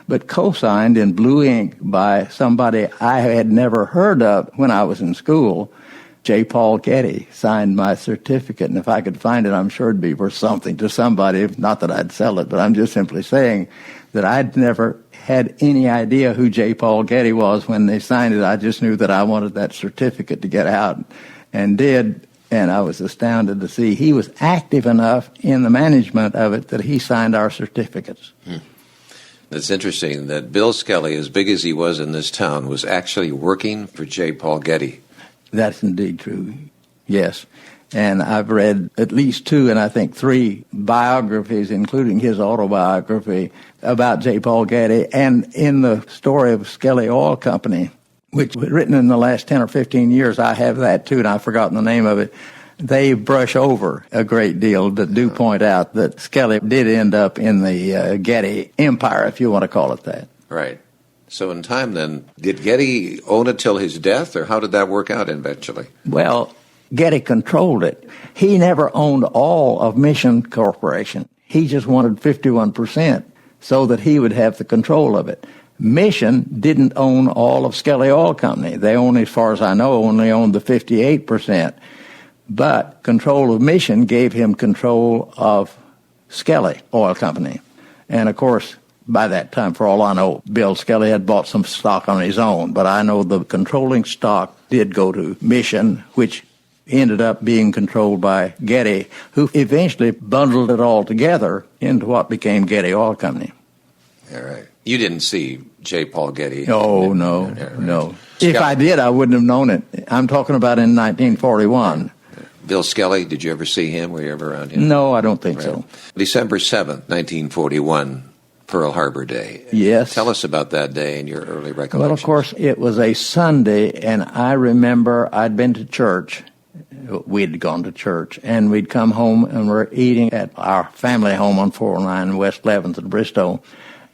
S3: but co-signed in blue ink by somebody I had never heard of when I was in school. J. Paul Getty signed my certificate, and if I could find it, I'm sure it'd be worth something to somebody. Not that I'd sell it, but I'm just simply saying that I'd never had any idea who J. Paul Getty was when they signed it. I just knew that I wanted that certificate to get out, and did, and I was astounded to see he was active enough in the management of it that he signed our certificates.
S1: It's interesting that Bill Skelly, as big as he was in this town, was actually working for J. Paul Getty.
S3: That's indeed true, yes. And I've read at least 2, and I think 3 biographies, including his autobiography, about J. Paul Getty. And in the story of Skelly Oil Company, which was written in the last 10 or 15 years, I have that too, and I've forgotten the name of it. They brush over a great deal, but do point out that Skelly did end up in the Getty empire, if you want to call it that.
S1: Right. So in time then, did Getty own it till his death, or how did that work out eventually?
S3: Well, Getty controlled it. He never owned all of Mission Corporation. He just wanted 51% so that he would have the control of it. Mission didn't own all of Skelly Oil Company. They only, as far as I know, only owned the 58%. But control of Mission gave him control of Skelly Oil Company. And, of course, By that time, for all I know, Bill Skelly had bought some stock on his own, but I know the controlling stock did go to Mission, which ended up being controlled by Getty, who eventually bundled it all together into what became Getty Oil Company.
S1: All right. You didn't see J. Paul Getty?
S3: Oh, no. If I did, I wouldn't have known it. I'm talking about in 1941.
S1: Bill Skelly, did you ever see him? Were you ever around him?
S3: No, I don't think so.
S1: December 7th, 1941, Pearl Harbor Day.
S3: Yes.
S1: Tell us about that day and your early recollections.
S3: Well, of course, it was a Sunday, and I remember I'd been to church. We'd gone to church, and we'd come home, and we're eating at our family home on 409 West 11th in Bristow.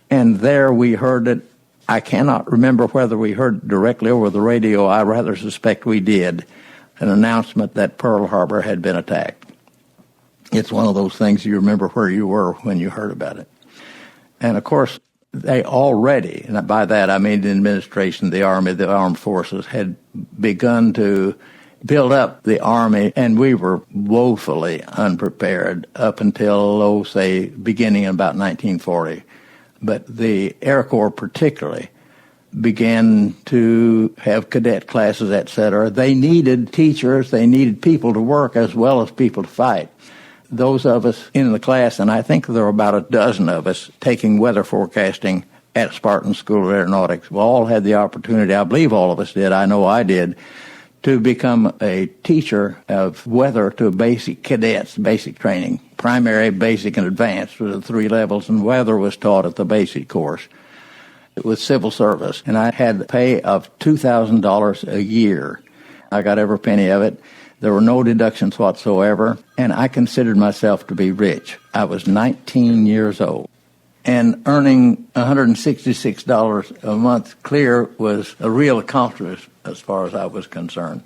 S3: And there we heard it. I cannot remember whether we heard it directly over the radio. I rather suspect we did. An announcement that Pearl Harbor had been attacked. It's one of those things you remember where you were when you heard about it. And, of course, they already, and by that I mean the administration, the Army, the armed forces, had begun to build up the Army, and we were woefully unprepared up until, say, beginning in about 1940. But the Air Corps particularly began to have cadet classes, etc. They needed teachers, they needed people to work as well as people to fight. Those of us in the class, and I think there were about a dozen of us taking weather forecasting at Spartan School of Aeronautics, we all had the opportunity, I believe all of us did, I know I did, to become a teacher of weather to basic cadets, basic training. Primary, basic, and advanced were the three levels, and weather was taught at the basic course. It was civil service, and I had the pay of $2,000 a year. I got every penny of it. There were no deductions whatsoever, and I considered myself to be rich. I was 19 years old, and earning $166 a month clear was a real accomplishment as far as I was concerned.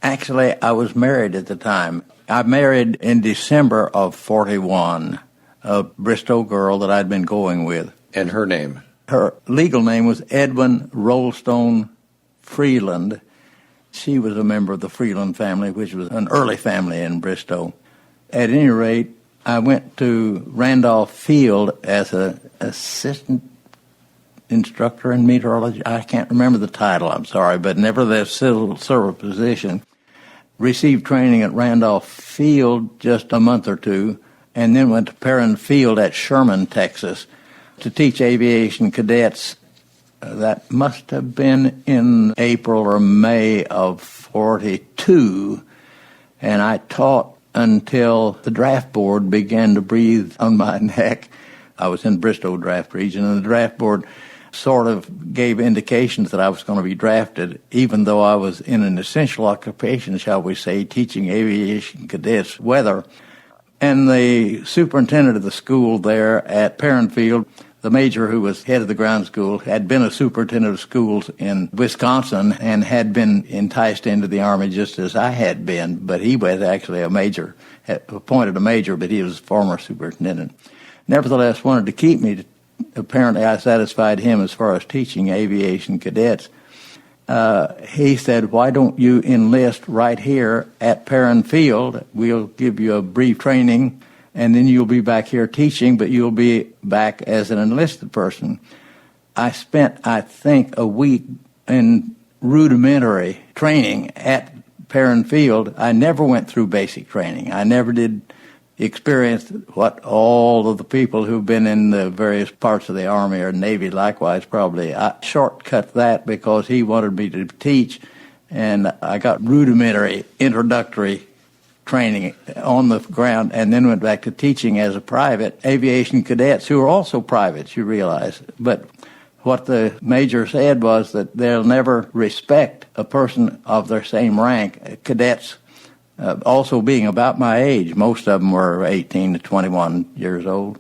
S3: Actually, I was married at the time. I married in December of 41, a Bristow girl that I'd been going with.
S1: And her name?
S3: Her legal name was Edwin Rollstone Freeland. She was a member of the Freeland family, which was an early family in Bristow. At any rate, I went to Randolph Field as an assistant instructor in meteorology. I can't remember the title, I'm sorry, but nevertheless, civil service position. Received training at Randolph Field just a month or two, and then went to Perrin Field at Sherman, Texas, to teach aviation cadets. That must have been in April or May of 42, and I taught until the draft board began to breathe on my neck. I was in Bristow draft region, and the draft board sort of gave indications that I was going to be drafted, even though I was in an essential occupation, shall we say, teaching aviation cadets weather. And the superintendent of the school there at Perrin Field, the major who was head of the ground school, had been a superintendent of schools in Wisconsin and had been enticed into the Army just as I had been, but he was actually a major, appointed a major, but he was a former superintendent. Nevertheless, wanted to keep me. Apparently, I satisfied him as far as teaching aviation cadets. He said, why don't you enlist right here at Perrin Field? We'll give you a brief training, and then you'll be back here teaching, but you'll be back as an enlisted person. I spent, I think, a week in rudimentary training at Perrin Field. I never went through basic training. I never did experience what all of the people who've been in the various parts of the Army or Navy likewise probably. I shortcut that because he wanted me to teach, and I got rudimentary introductory training on the ground and then went back to teaching as a private. Aviation cadets who are also privates, you realize. But what the major said was that they'll never respect a person of their same rank. Cadets also being about my age. Most of them were 18 to 21 years old.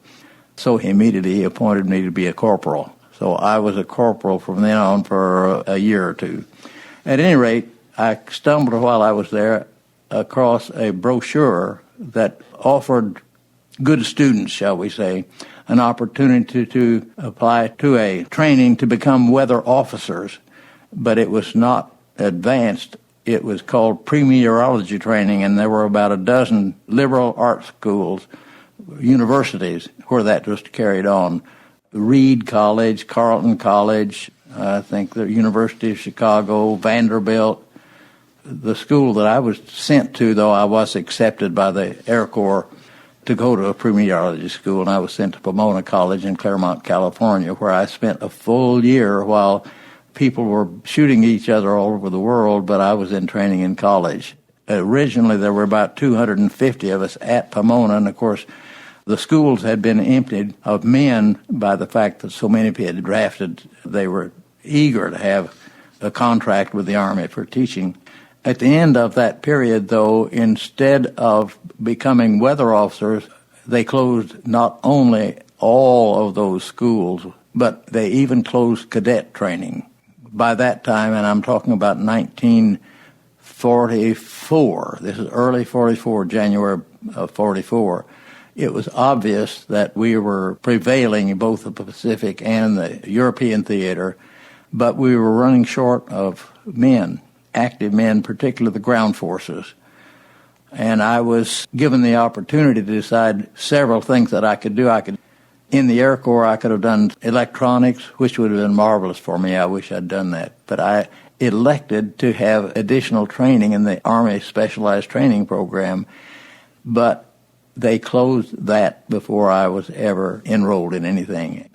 S3: So immediately he appointed me to be a corporal. So I was a corporal from then on for a year or two. At any rate, I stumbled while I was there across a brochure that offered good students, shall we say, an opportunity to apply to a training to become weather officers, but it was not advanced. It was called pre-meteorology training, and there were about a dozen liberal arts schools, universities, where that was carried on. Reed College, Carleton College, I think the University of Chicago, Vanderbilt. The school that I was sent to, though, I was accepted by the Air Corps to go to a pre-meteorology school, and I was sent to Pomona College in Claremont, California, where I spent a full year while people were shooting each other all over the world, but I was in training in college. Originally, there were about 250 of us at Pomona, and of course, the schools had been emptied of men by the fact that so many people had drafted. They were eager to have a contract with the Army for teaching. At the end of that period, though, instead of becoming weather officers, they closed not only all of those schools, but they even closed cadet training. By that time, and I'm talking about 1944, this is early 44, January of 44, it was obvious that we were prevailing in both the Pacific and the European theater, but we were running short of men, active men, particularly the ground forces. And I was given the opportunity to decide several things that I could do. In the Air Corps, I could have done electronics, which would have been marvelous for me. I wish I'd done that. But I elected to have additional training in the Army Specialized Training Program, but they closed that before I was ever enrolled in anything.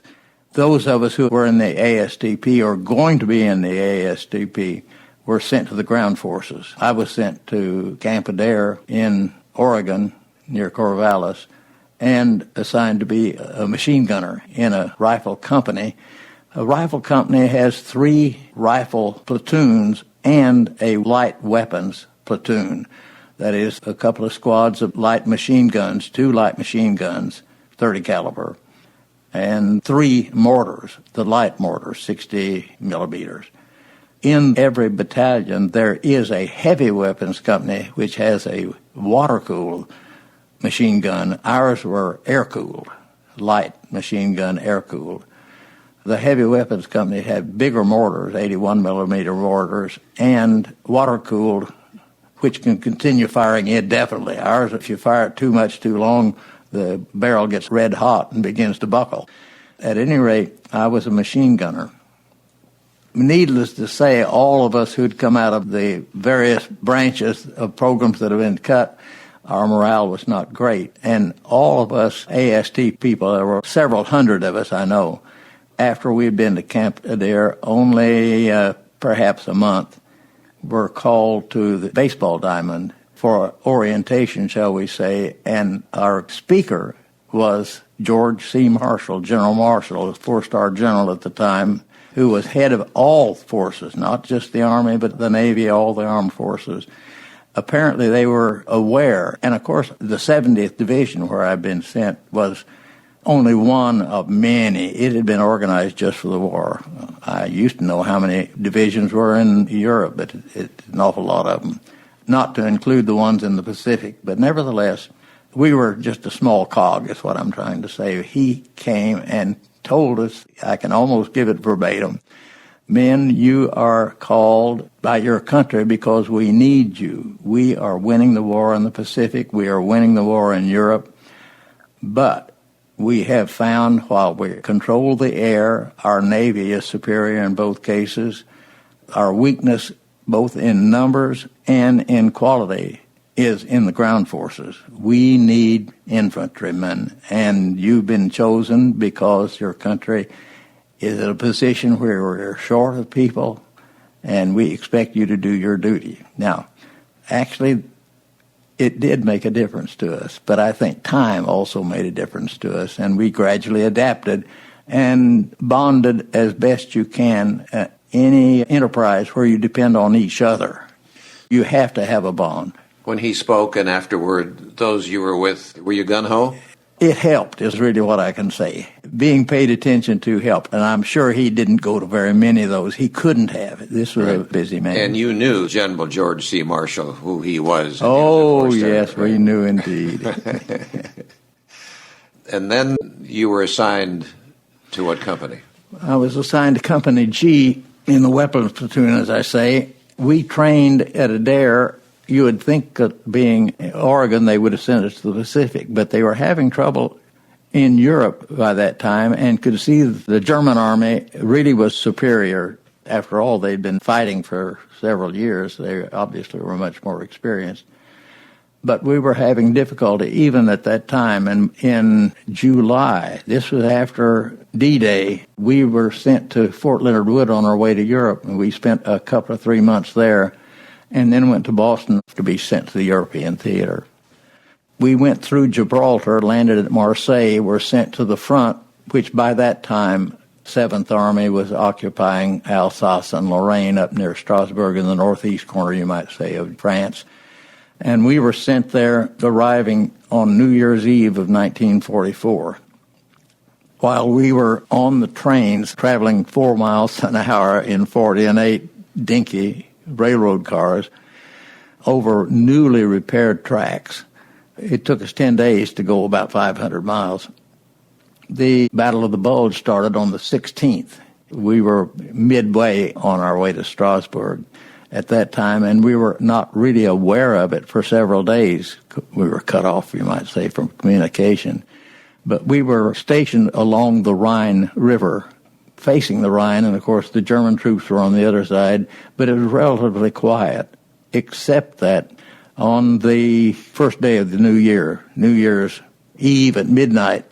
S3: Those of us who were in the ASTP or going to be in the ASTP were sent to the ground forces. I was sent to Camp Adair in Oregon, near Corvallis, and assigned to be a machine gunner in a rifle company. A rifle company has 3 rifle platoons and a light weapons platoon. That is, a couple of squads of light machine guns, 2 light machine guns, 30 caliber, and 3 mortars, the light mortars, 60 millimeters. In every battalion, there is a heavy weapons company which has a water-cooled machine gun. Ours were air-cooled, light machine gun air-cooled. The heavy weapons company had bigger mortars, 81 millimeter mortars, and water-cooled, which can continue firing indefinitely. Ours, if you fire it too much too long, the barrel gets red hot and begins to buckle. At any rate, I was a machine gunner. Needless to say, all of us who'd come out of the various branches of programs that have been cut, our morale was not great. And all of us AST people, there were several hundred of us, I know, after we'd been to Camp Adair only perhaps a month, were called to the baseball diamond for orientation, shall we say, and our speaker was George C. Marshall, General Marshall, a 4-star general at the time, who was head of all forces, not just the Army, but the Navy, all the armed forces. Apparently they were aware, and of course the 70th Division, where I'd been sent, was only one of many. It had been organized just for the war. I used to know how many divisions were in Europe, but it's an awful lot of them, not to include the ones in the Pacific. But nevertheless, we were just a small cog, is what I'm trying to say. He came and told us, I can almost give it verbatim, men, you are called by your country because we need you. We are winning the war in the Pacific. We are winning the war in Europe. But we have found while we control the air, our Navy is superior in both cases. Our weakness, both in numbers and in quality, is in the ground forces. We need infantrymen, and you've been chosen because your country is in a position where we're short of people, and we expect you to do your duty. Now, actually, it did make a difference to us, but I think time also made a difference to us, and we gradually adapted and bonded as best you can. Any enterprise where you depend on each other, you have to have a bond.
S1: When he spoke and afterward, those you were with, were you gung-ho?
S3: It helped, is really what I can say. Being paid attention to helped, and I'm sure he didn't go to very many of those. He couldn't have. This was a busy man.
S1: And you knew General George C. Marshall, who he was.
S3: Oh, yes, we knew indeed.
S1: And then you were assigned to what company?
S3: I was assigned to Company G in the weapons platoon, as I say. We trained at Adair. You would think that being Oregon, they would have sent us to the Pacific, but they were having trouble in Europe by that time and could see the German army really was superior. After all, they'd been fighting for several years. They obviously were much more experienced. But we were having difficulty even at that time. And in July, this was after D-Day, we were sent to Fort Leonard Wood on our way to Europe. And we spent a couple of 3 months there and then went to Boston to be sent to the European theater. We went through Gibraltar, landed at Marseille, were sent to the front, which by that time, 7th Army was occupying Alsace and Lorraine up near Strasbourg in the northeast corner, you might say, of France. And we were sent there, arriving on New Year's Eve of 1944. While we were on the trains, traveling 4 miles an hour in 48 dinky railroad cars over newly repaired tracks, it took us 10 days to go about 500 miles. The Battle of the Bulge started on the 16th. We were midway on our way to Strasbourg at that time, and we were not really aware of it for several days. We were cut off, you might say, from communication. But we were stationed along the Rhine River, facing the Rhine, and of course the German troops were on the other side, but it was relatively quiet, except that on the first day of the new year, New Year's Eve at midnight,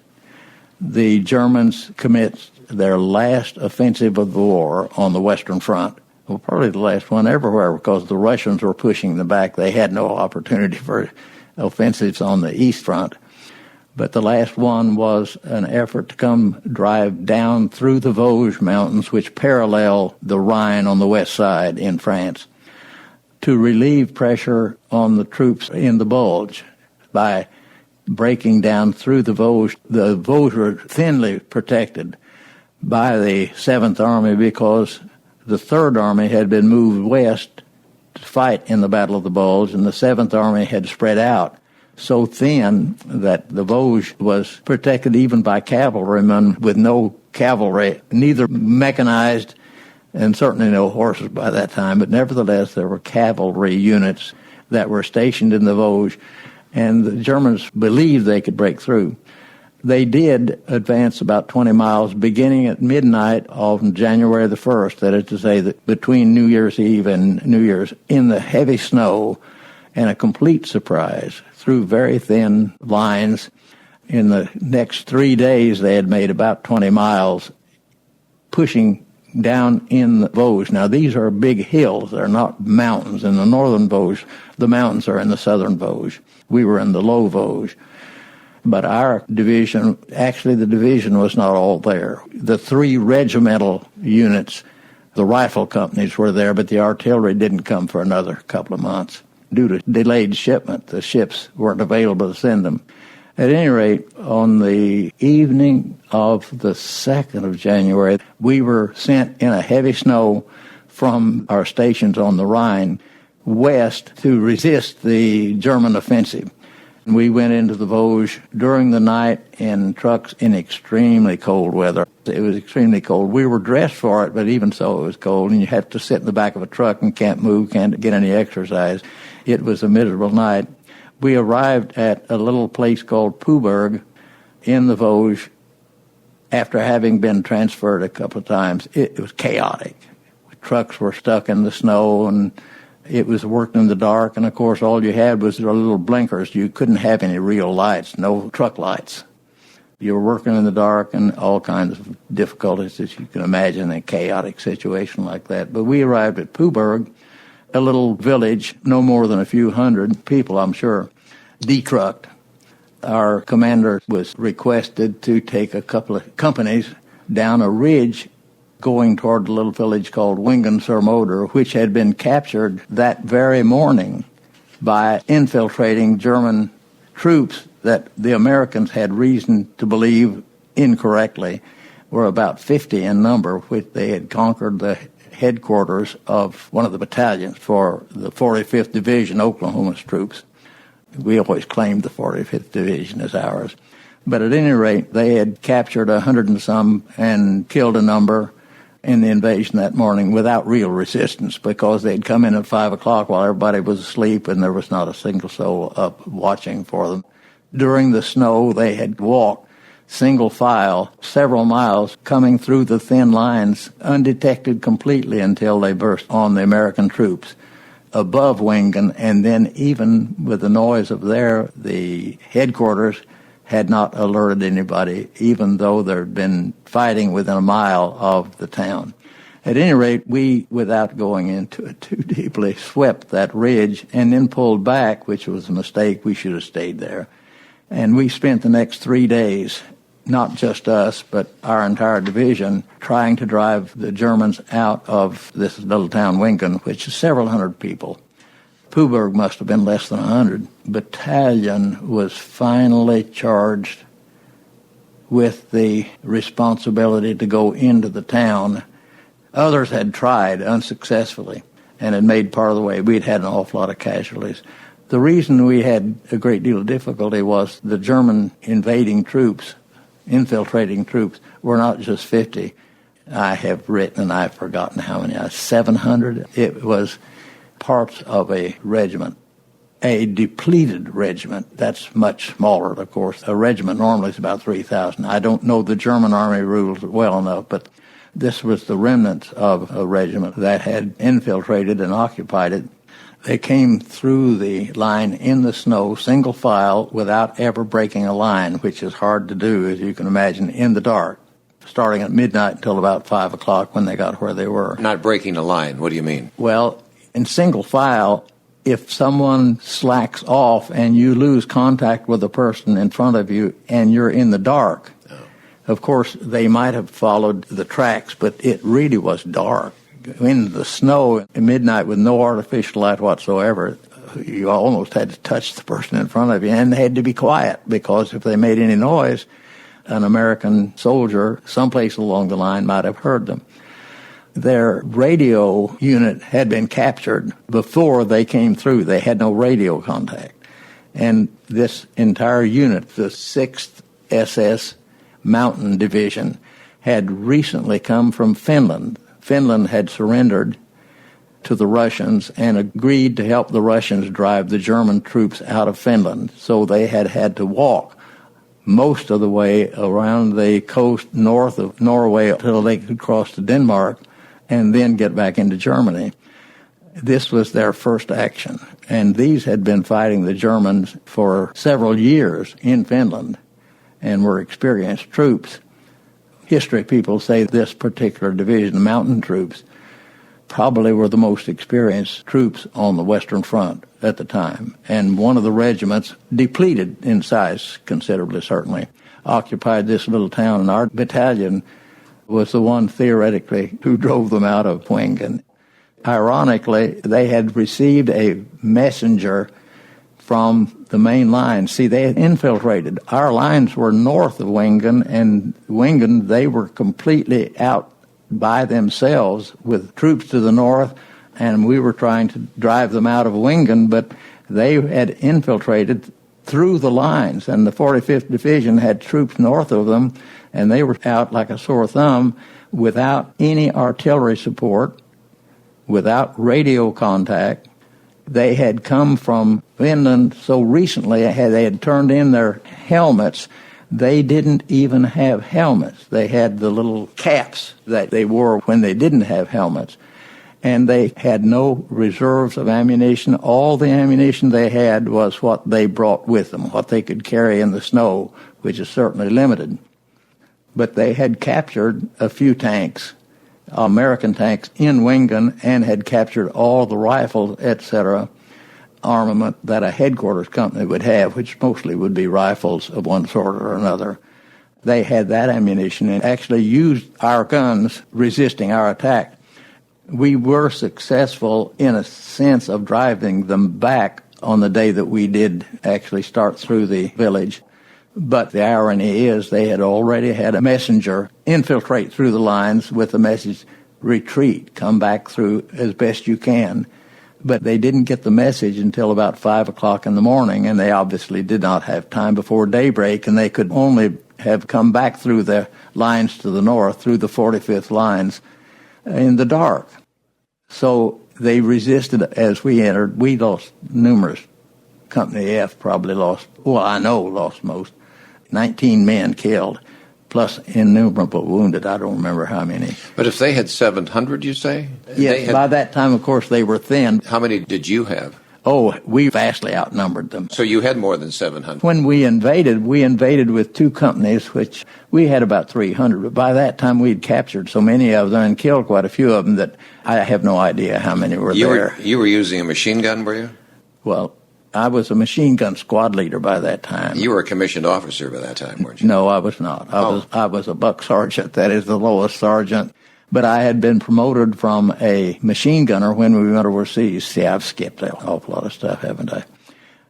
S3: the Germans commenced their last offensive of the war on the Western Front. Well, probably the last one everywhere, because the Russians were pushing them back. They had no opportunity for offensives on the East Front. But the last one was an effort to come drive down through the Vosges Mountains, which parallel the Rhine on the west side in France, to relieve pressure on the troops in the Bulge by breaking down through the Vosges. The Vosges were thinly protected by the 7th Army because the 3rd Army had been moved west to fight in the Battle of the Bulge, and the 7th Army had spread out so thin that the Vosges was protected even by cavalrymen with no cavalry, neither mechanized and certainly no horses by that time, but nevertheless there were cavalry units that were stationed in the Vosges, and the Germans believed they could break through. They did advance about 20 miles beginning at midnight on January the 1st, that is to say that between New Year's Eve and New Year's, in the heavy snow, and a complete surprise through very thin lines. In the next 3 days, they had made about 20 miles, pushing down in the Vosges. Now, these are big hills. They're not mountains. In the northern Vosges, the mountains are in the southern Vosges. We were in the low Vosges. But our division, actually the division was not all there. The 3 regimental units, the rifle companies were there, but the artillery didn't come for another couple of months due to delayed shipment. The ships weren't available to send them. At any rate, on the evening of the 2nd of January, we were sent in a heavy snow from our stations on the Rhine west to resist the German offensive. We went into the Vosges during the night in trucks in extremely cold weather. It was extremely cold. We were dressed for it, but even so it was cold, and you have to sit in the back of a truck and can't move, can't get any exercise. It was a miserable night. We arrived at a little place called Puberg in the Vosges after having been transferred a couple of times. It was chaotic. Trucks were stuck in the snow, and it was working in the dark, and of course all you had was the little blinkers. You couldn't have any real lights, no truck lights. You were working in the dark, and all kinds of difficulties that you can imagine in a chaotic situation like that. But we arrived at Puberg, a little village, no more than a few hundred people, I'm sure, detrucked. Our commander was requested to take a couple of companies down a ridge going toward the little village called Wingen-sur-Moder, which had been captured that very morning by infiltrating German troops that the Americans had reason to believe incorrectly were about 50 in number, which they had conquered the headquarters of one of the battalions for the 45th Division, Oklahoma's troops. We always claimed the 45th Division as ours. But at any rate, they had captured 100 and some and killed a number in the invasion that morning without real resistance, because they'd come in at 5 o'clock while everybody was asleep and there was not a single soul up watching for them. During the snow, they had walked single file, several miles, coming through the thin lines, undetected completely until they burst on the American troops above Wingen. And then even with the noise of the headquarters had not alerted anybody, even though there had been fighting within a mile of the town. At any rate, we, without going into it too deeply, swept that ridge and then pulled back, which was a mistake. We should have stayed there. And we spent the next 3 days, not just us, but our entire division, trying to drive the Germans out of this little town, Wingen, which is several hundred people. Puberg must have been less than 100. Battalion was finally charged with the responsibility to go into the town. Others had tried unsuccessfully and had made part of the way. We'd had an awful lot of casualties. The reason we had a great deal of difficulty was the German invading troops, infiltrating troops, were not just 50. I have written, and I've forgotten how many, 700. It was parts of a regiment, a depleted regiment. That's much smaller, of course. A regiment normally is about 3,000. I don't know the German army rules well enough, but this was the remnants of a regiment that had infiltrated and occupied it. They came through the line in the snow, single file, without ever breaking a line, which is hard to do, as you can imagine, in the dark, starting at midnight until about 5 o'clock when they got where they were.
S1: Not breaking a line, what do you mean?
S3: Well, in single file, if someone slacks off and you lose contact with the person in front of you and you're in the dark, of course, they might have followed the tracks, but it really was dark. In the snow at midnight with no artificial light whatsoever, you almost had to touch the person in front of you, and they had to be quiet, because if they made any noise, an American soldier someplace along the line might have heard them. Their radio unit had been captured before they came through. They had no radio contact. And this entire unit, the 6th SS Mountain Division, had recently come from Finland. Finland had surrendered to the Russians and agreed to help the Russians drive the German troops out of Finland. So they had to walk most of the way around the coast north of Norway until they could cross to Denmark and then get back into Germany. This was their first action. And these had been fighting the Germans for several years in Finland and were experienced troops. History people say this particular division, the mountain troops, probably were the most experienced troops on the Western Front at the time. And one of the regiments, depleted in size considerably, certainly, occupied this little town, and our battalion was the one theoretically who drove them out of Wingen. Ironically, they had received a messenger from the main line. See, they had infiltrated. Our lines were north of Wingen, and Wingen, they were completely out by themselves with troops to the north, and we were trying to drive them out of Wingen, but they had infiltrated through the lines, and the 45th Division had troops north of them, and they were out like a sore thumb without any artillery support, without radio contact. They had come from Finland so recently, they had turned in their helmets. They didn't even have helmets. They had the little caps that they wore when they didn't have helmets. And they had no reserves of ammunition. All the ammunition they had was what they brought with them, what they could carry in the snow, which is certainly limited. But they had captured a few tanks, American tanks, in Wingen, and had captured all the rifles, etc., armament that a headquarters company would have, which mostly would be rifles of one sort or another. They had that ammunition and actually used our guns resisting our attack. We were successful in a sense of driving them back on the day that we did actually start through the village. But the irony is they had already had a messenger infiltrate through the lines with the message, retreat, come back through as best you can. But they didn't get the message until about 5 o'clock in the morning, and they obviously did not have time before daybreak, and they could only have come back through the lines to the north, through the 45th lines, in the dark. So they resisted as we entered. We lost numerous. Company F probably lost, well, I know lost most. 19 men killed, plus innumerable wounded. I don't remember how many.
S1: But if they had 700, you say?
S3: Yes, by that time, of course, they were thin.
S1: How many did you have?
S3: Oh, we vastly outnumbered them.
S1: So you had more than 700.
S3: When we invaded with two companies, which we had about 300. But by that time, we'd captured so many of them and killed quite a few of them that I have no idea how many were there.
S1: You were using a machine gun, were you?
S3: Well, I was a machine gun squad leader by that time.
S1: You were a commissioned officer by that time, weren't you?
S3: No, I was not. I was a buck sergeant. That is the lowest sergeant. But I had been promoted from a machine gunner when we went overseas. See, I've skipped an awful lot of stuff, haven't I?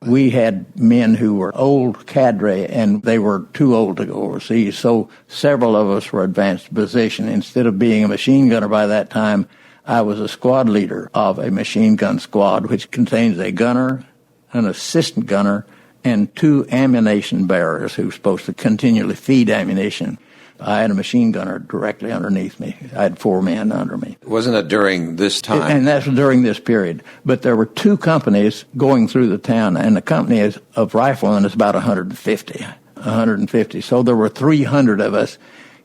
S3: We had men who were old cadre, and they were too old to go overseas. So several of us were advanced position. Instead of being a machine gunner by that time, I was a squad leader of a machine gun squad, which contains a gunner, an assistant gunner, and two ammunition bearers who were supposed to continually feed ammunition. I had a machine gunner directly underneath me. I had 4 men under me.
S1: Wasn't it during this time?
S3: And that's during this period. But there were 2 companies going through the town, and the company of riflemen is about 150. So there were 300 of us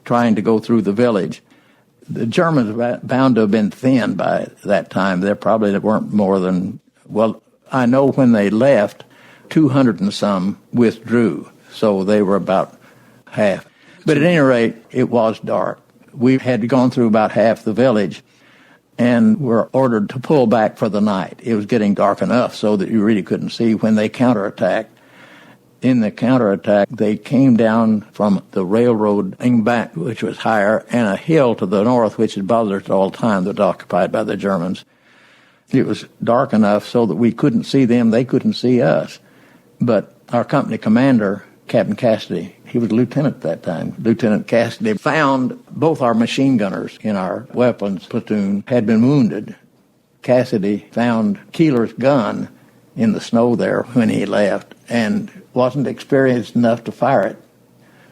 S3: trying to go through the village. The Germans were bound to have been thin by that time. There probably weren't more than, well, I know when they left, 200 and some withdrew. So they were about half. But at any rate, it was dark. We had gone through about half the village and were ordered to pull back for the night. It was getting dark enough so that you really couldn't see when they counterattacked. In the counterattack, they came down from the railroad back, which was higher, and a hill to the north, which had bothered us all the time, that was occupied by the Germans. It was dark enough so that we couldn't see them, they couldn't see us. But our company commander, Captain Cassidy, he was lieutenant at that time. Lieutenant Cassidy found both our machine gunners in our weapons platoon had been wounded. Cassidy found Keeler's gun in the snow there when he left and wasn't experienced enough to fire it.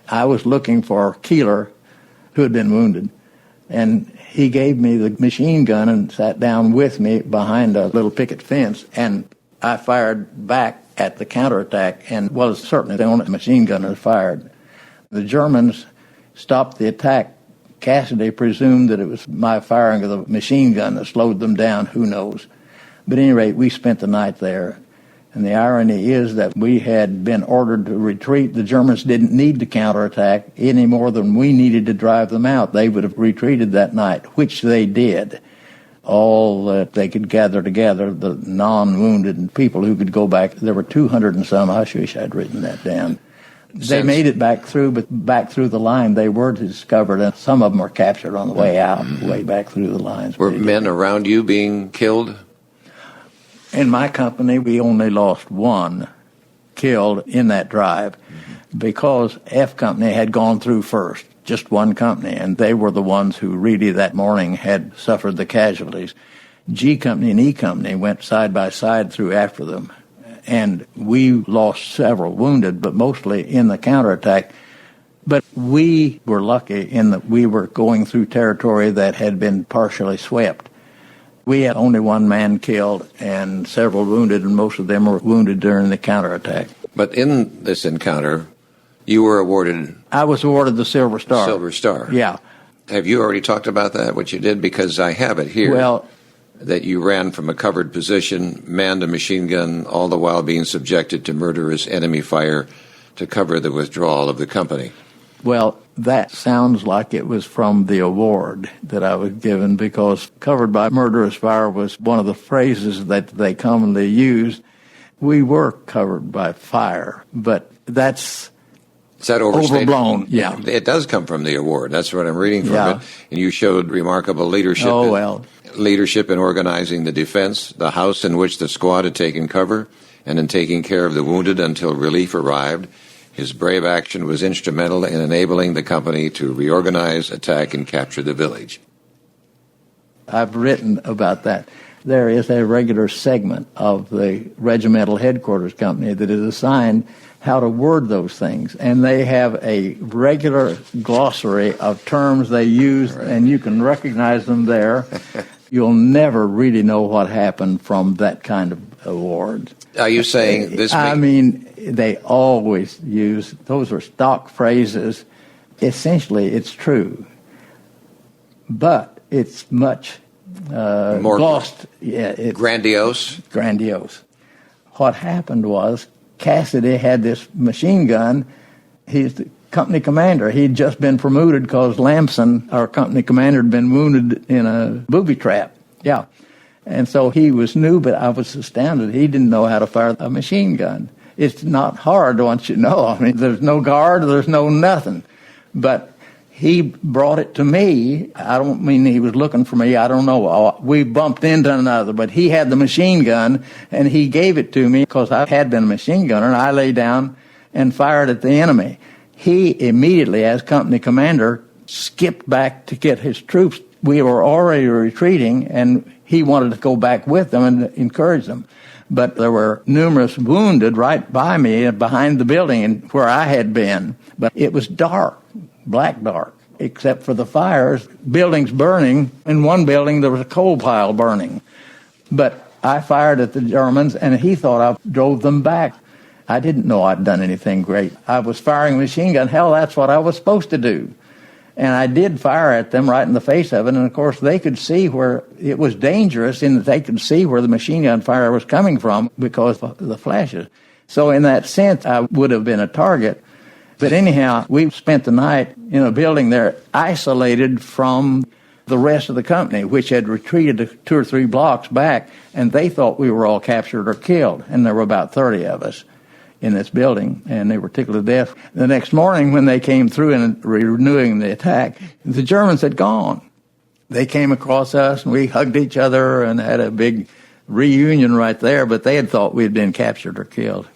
S3: I was looking for Keeler, who had been wounded, and he gave me the machine gun and sat down with me behind a little picket fence, and I fired back at the counterattack, and was certainly the only machine gun that fired. The Germans stopped the attack. Cassidy presumed that it was my firing of the machine gun that slowed them down, who knows. But at any rate, we spent the night there. And the irony is that we had been ordered to retreat. The Germans didn't need to counterattack any more than we needed to drive them out. They would have retreated that night, which they did. All that they could gather together, the non-wounded people who could go back. There were 200 and some. I wish I'd written that down. They made it back through, but back through the line they were discovered, and some of them were captured on the way out, way back through the lines.
S1: Were men around you being killed?
S3: In my company, we only lost 1 killed in that drive because F Company had gone through first. Just 1 company, and they were the ones who really that morning had suffered the casualties. G Company and E Company went side by side through after them, and we lost several wounded, but mostly in the counterattack. But we were lucky in that we were going through territory that had been partially swept. We had only 1 man killed and several wounded, and most of them were wounded during the counterattack.
S1: But in this encounter, you were awarded...
S3: I was awarded the Silver Star.
S1: Silver Star.
S3: Yeah.
S1: Have you already talked about that, what you did? Because I have it here.
S3: Well,
S1: that you ran from a covered position, manned a machine gun, all the while being subjected to murderous enemy fire to cover the withdrawal of the company.
S3: Well, that sounds like it was from the award that I was given, because covered by murderous fire was one of the phrases that they commonly used. We were covered by fire, but that's...
S1: Is that overstated?
S3: Overblown, yeah.
S1: It does come from the award. That's what I'm reading from it. And you showed remarkable leadership. Leadership in organizing the defense, the house in which the squad had taken cover, and in taking care of the wounded until relief arrived. His brave action was instrumental in enabling the company to reorganize, attack, and capture the village.
S3: I've written about that. There is a regular segment of the regimental headquarters company that is assigned how to word those things. And they have a regular glossary of terms they use, and you can recognize them there. You'll never really know what happened from that kind of award.
S1: Are you saying this?
S3: I mean, they always use, those are stock phrases. Essentially, it's true. But it's much
S1: more
S3: glossed. Yeah, it's
S1: grandiose.
S3: Grandiose. What happened was Cassidy had this machine gun. He's the company commander. He'd just been promoted because Lamson, our company commander, had been wounded in a booby trap. Yeah. And so he was new, but I was astounded. He didn't know how to fire a machine gun. It's not hard once you know. I mean, there's no guard, there's no nothing. But he brought it to me. I don't mean he was looking for me. I don't know. We bumped into one another, but he had the machine gun, and he gave it to me because I had been a machine gunner, and I lay down and fired at the enemy. He immediately, as company commander, skipped back to get his troops. We were already retreating, and he wanted to go back with them and encourage them. But there were numerous wounded right by me behind the building where I had been. But it was dark, black dark, except for the fires, buildings burning. In one building, there was a coal pile burning. But I fired at the Germans, and he thought I drove them back. I didn't know I'd done anything great. I was firing a machine gun. Hell, that's what I was supposed to do. And I did fire at them right in the face of it, and of course they could see where it was dangerous in that they could see where the machine gun fire was coming from because of the flashes. So in that sense, I would have been a target. But anyhow, we spent the night in a building there isolated from the rest of the company, which had retreated 2 or 3 blocks back, and they thought we were all captured or killed, and there were about 30 of us in this building, and they were tickled to death. The next morning, when they came through and renewing the attack, the Germans had gone. They came across us, and we hugged each other and had a big reunion right there, but they had thought we had been captured or killed.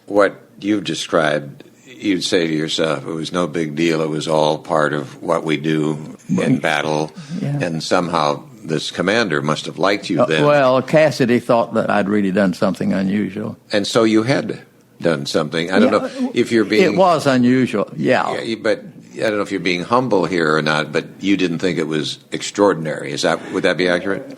S1: What you've described, you'd say to yourself, it was no big deal. It was all part of what we do in battle,
S3: yeah.
S1: And somehow this commander must have liked you then.
S3: Well, Cassidy thought that I'd really done something unusual.
S1: And so you had done something. I don't know if you're being...
S3: It was unusual, yeah.
S1: But I don't know if you're being humble here or not, but you didn't think it was extraordinary. Would that be accurate?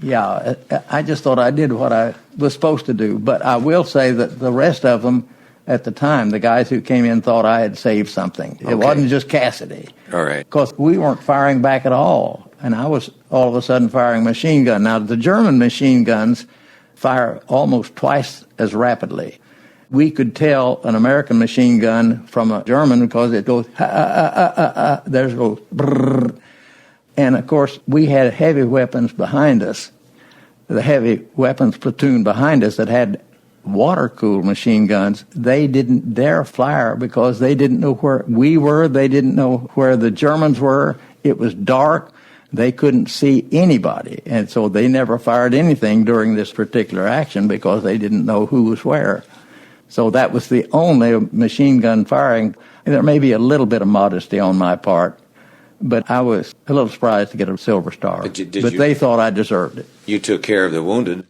S3: Yeah, I just thought I did what I was supposed to do. But I will say that the rest of them at the time, the guys who came in thought I had saved something. It wasn't just Cassidy.
S1: All right.
S3: Because we weren't firing back at all. And I was all of a sudden firing a machine gun. Now, the German machine guns fire almost twice as rapidly. We could tell an American machine gun from a German because it goes, there's it goes, brrr. And of course, we had heavy weapons behind us, the heavy weapons platoon behind us that had water-cooled machine guns. They didn't dare fire because they didn't know where we were. They didn't know where the Germans were. It was dark. They couldn't see anybody, and so they never fired anything during this particular action because they didn't know who was where. So that was the only machine gun firing. There may be a little bit of modesty on my part, but I was a little surprised to get a Silver Star. But they thought I deserved it.
S1: You took care of the wounded.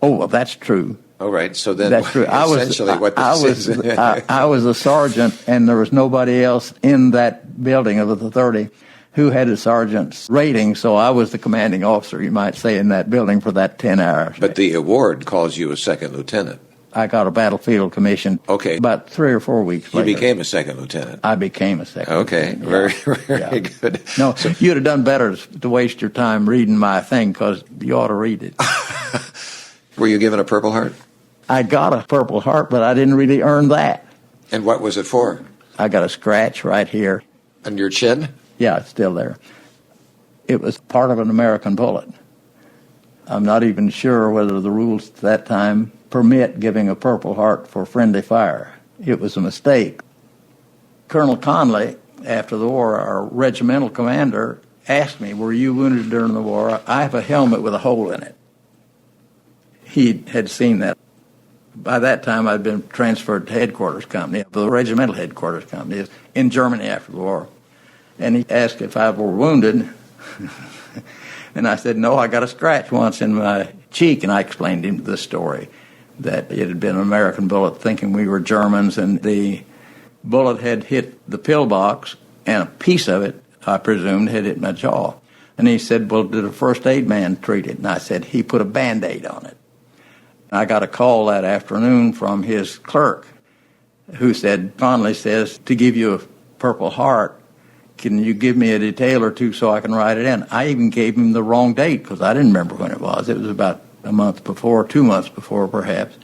S3: Oh, well, that's true.
S1: All right, so then
S3: that's true.
S1: essentially
S3: I was a sergeant, and there was nobody else in that building of the 30 who had a sergeant's rating, so I was the commanding officer, you might say, in that building for that 10 hours.
S1: But the award calls you a second lieutenant.
S3: I got a battlefield commission.
S1: Okay.
S3: About 3 or 4 weeks later.
S1: You became a second lieutenant.
S3: I became a second
S1: lieutenant. Okay, very good.
S3: No, you'd have done better to waste your time reading my thing, because you ought to read it.
S1: Were you given a Purple Heart?
S3: I got a Purple Heart, but I didn't really earn that.
S1: And what was it for?
S3: I got a scratch right here.
S1: On your chin?
S3: Yeah, it's still there. It was part of an American bullet. I'm not even sure whether the rules at that time permit giving a Purple Heart for friendly fire. It was a mistake. Colonel Conley, after the war, our regimental commander, asked me, "Were you wounded during the war?" I have a helmet with a hole in it. He had seen that. By that time, I'd been transferred to headquarters company, the regimental headquarters company in Germany after the war. And he asked if I were wounded. And I said, no, I got a scratch once in my cheek. And I explained to him the story, that it had been an American bullet thinking we were Germans, and the bullet had hit the pillbox, and a piece of it, I presumed, had hit my jaw. And he said, well, did a first aid man treat it? And I said, he put a Band-Aid on it. I got a call that afternoon from his clerk who fondly says, to give you a Purple Heart, can you give me a detail or two so I can write it in? I even gave him the wrong date because I didn't remember when it was. It was about a month before, 2 months before perhaps.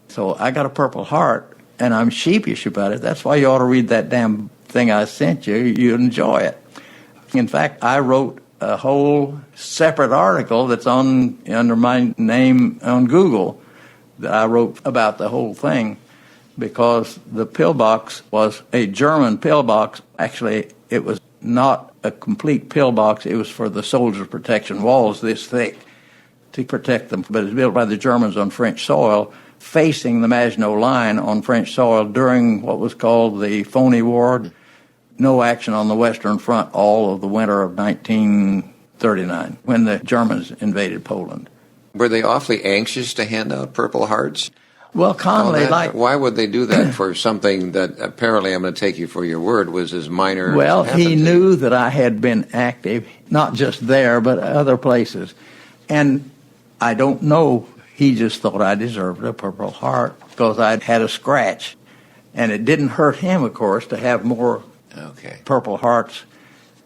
S3: So I got a Purple Heart, and I'm sheepish about it. That's why you ought to read that damn thing I sent you. You'd enjoy it. In fact, I wrote a whole separate article that's under my name on Google that I wrote about the whole thing, because the pillbox was a German pillbox. Actually, it was not a complete pillbox. It was for the soldiers' protection walls this thick to protect them. But it was built by the Germans on French soil, facing the Maginot Line on French soil during what was called the Phony War. No action on the Western Front all of the winter of 1939 when the Germans invaded Poland.
S1: Were they awfully anxious to hand out Purple Hearts?
S3: Well, Connolly,
S1: why would they do that for something that apparently, I'm going to take you for your word, was as minor?
S3: Well, he knew that I had been active, not just there, but other places. And I don't know, he just thought I deserved a Purple Heart because I'd had a scratch. And it didn't hurt him, of course, to have more Purple Hearts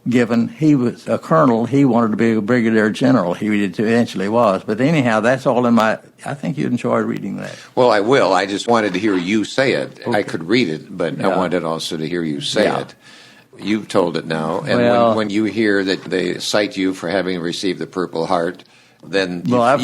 S3: given. He was a colonel. He wanted to be a brigadier general. He eventually was. But anyhow, that's all in my... I think you'd enjoy reading that.
S1: Well, I will. I just wanted to hear you say it. Okay. I could read it, but I wanted also to hear you say it. You've told it now. And when you hear that they cite you for having received the Purple Heart, then
S3: I've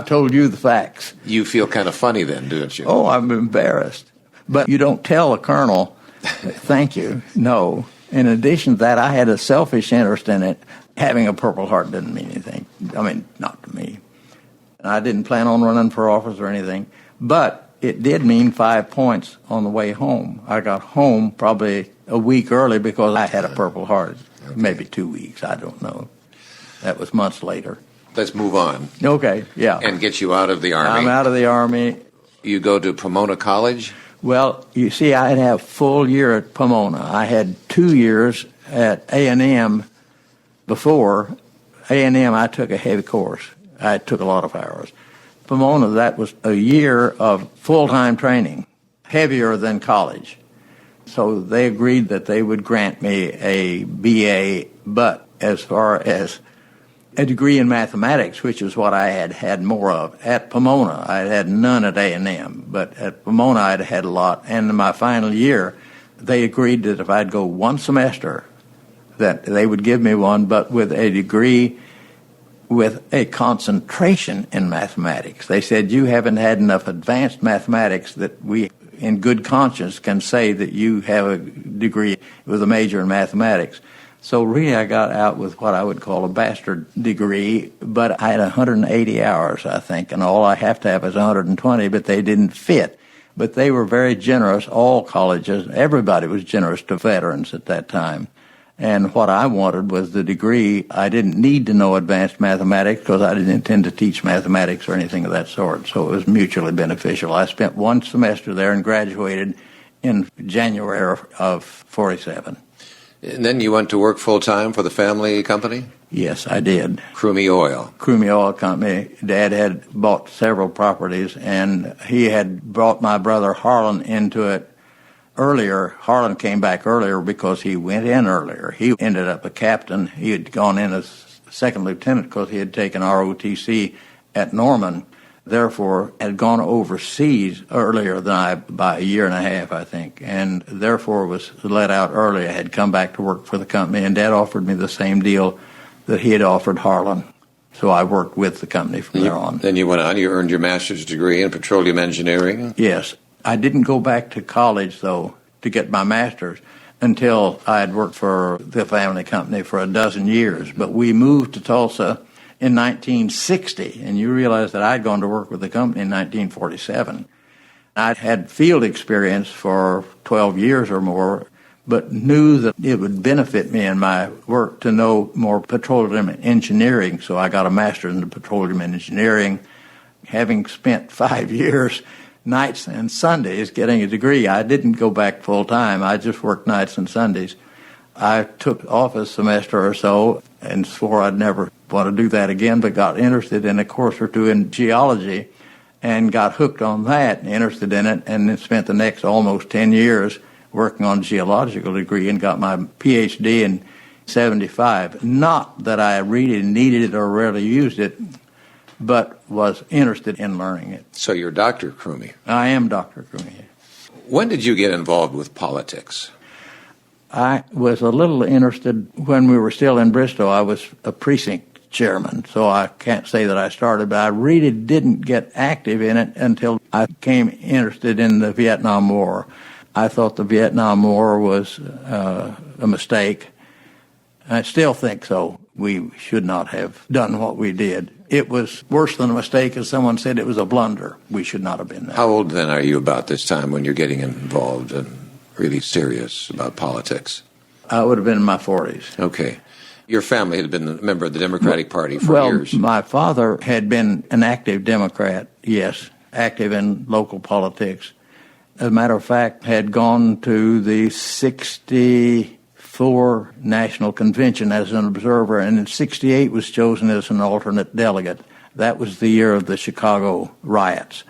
S3: told you the facts.
S1: You feel kind of funny then, don't you?
S3: Oh, I'm embarrassed. But you don't tell a colonel, thank you. No. In addition to that, I had a selfish interest in it. Having a Purple Heart didn't mean anything. I mean, not to me. I didn't plan on running for office or anything. But it did mean 5 points on the way home. I got home probably a week early because I had a Purple Heart. Okay. Maybe 2 weeks, I don't know. That was months later.
S1: Let's move on.
S3: Okay, yeah.
S1: And get you out of the Army.
S3: I'm out of the Army.
S1: You go to Pomona College?
S3: Well, you see, I had a full year at Pomona. I had 2 years at A&M before. A&M, I took a heavy course. I took a lot of hours. Pomona, that was a year of full-time training, heavier than college. So they agreed that they would grant me a BA, but as far as a degree in mathematics, which is what I had had more of. At Pomona, I had none at A&M, but at Pomona I'd had a lot. And in my final year, they agreed that if I'd go one semester, that they would give me one, but with a degree with a concentration in mathematics. They said, you haven't had enough advanced mathematics that we, in good conscience, can say that you have a degree with a major in mathematics. So really I got out with what I would call a bastard degree, but I had 180 hours, I think, and all I have to have is 120, but they didn't fit. But they were very generous, all colleges, everybody was generous to veterans at that time. And what I wanted was the degree. I didn't need to know advanced mathematics because I didn't intend to teach mathematics or anything of that sort, so it was mutually beneficial. I spent one semester there and graduated in January of 47.
S1: And then you went to work full-time for the family company?
S3: Yes, I did.
S1: Krumme Oil.
S3: Krumme Oil Company. Dad had bought several properties, and he had brought my brother Harlan into it earlier. Harlan came back earlier because he went in earlier. He ended up a captain. He had gone in as second lieutenant because he had taken ROTC at Norman. Therefore, had gone overseas earlier than I, by a year and a half, I think, and therefore was let out early. I had come back to work for the company, and Dad offered me the same deal that he had offered Harlan. So I worked with the company from there on.
S1: Then you went on. You earned your master's degree in petroleum engineering?
S3: Yes. I didn't go back to college, though, to get my master's until I had worked for the family company for a dozen years. But we moved to Tulsa in 1960, and you realize that I'd gone to work with the company in 1947. I'd had field experience for 12 years or more, but knew that it would benefit me in my work to know more petroleum engineering, so I got a master's in petroleum engineering. Having spent 5 years, nights and Sundays, getting a degree, I didn't go back full-time. I just worked nights and Sundays. I took off a semester or so and swore I'd never want to do that again, but got interested in a course or two in geology and got hooked on that, interested in it, and then spent the next almost 10 years working on a geological degree and got my Ph.D. in 75. Not that I really needed it or rarely used it, but was interested in learning it.
S1: So you're Dr. Krumme.
S3: I am Dr. Krumme.
S1: When did you get involved with politics?
S3: I was a little interested when we were still in Bristow. I was a precinct chairman, so I can't say that I started, but I really didn't get active in it until I became interested in the Vietnam War. I thought the Vietnam War was a mistake. I still think so. We should not have done what we did. It was worse than a mistake, as someone said. It was a blunder. We should not have been there.
S1: How old then are you about this time when you're getting involved and really serious about politics?
S3: I would have been in my 40s.
S1: Okay. Your family had been a member of the Democratic Party for years.
S3: Well, my father had been an active Democrat, yes, active in local politics. As a matter of fact, had gone to the 64 National Convention as an observer, and in 68 was chosen as an alternate delegate. That was the year of the Chicago riots,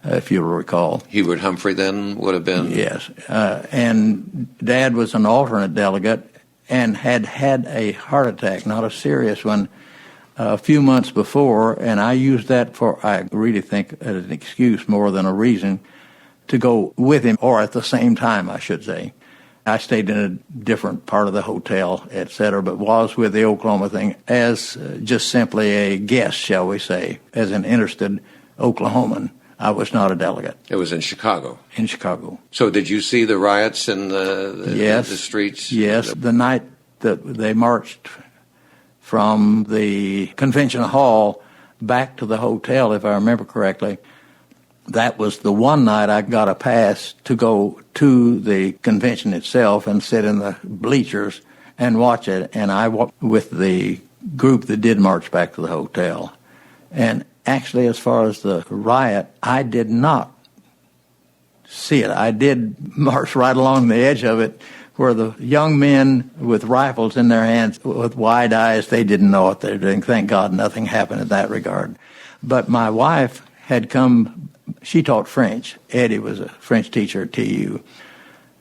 S3: if you'll recall.
S1: Hubert Humphrey then would have been?
S3: Yes. And Dad was an alternate delegate and had had a heart attack, not a serious one, a few months before, and I used that for, I really think, as an excuse more than a reason to go with him, or at the same time, I should say. I stayed in a different part of the hotel, etc., but was with the Oklahoma thing as just simply a guest, shall we say, as an interested Oklahoman. I was not a delegate.
S1: It was in Chicago?
S3: In Chicago.
S1: So did you see the riots in
S3: yes,
S1: the streets?
S3: Yes, the night that they marched from the convention hall back to the hotel, if I remember correctly, that was the one night I got a pass to go to the convention itself and sit in the bleachers and watch it. And I walked with the group that did march back to the hotel. And actually, as far as the riot, I did not see it. I did march right along the edge of it where the young men with rifles in their hands with wide eyes, they didn't know what they were doing. Thank God nothing happened in that regard. But my wife had come. She taught French. Eddie was a French teacher at TU.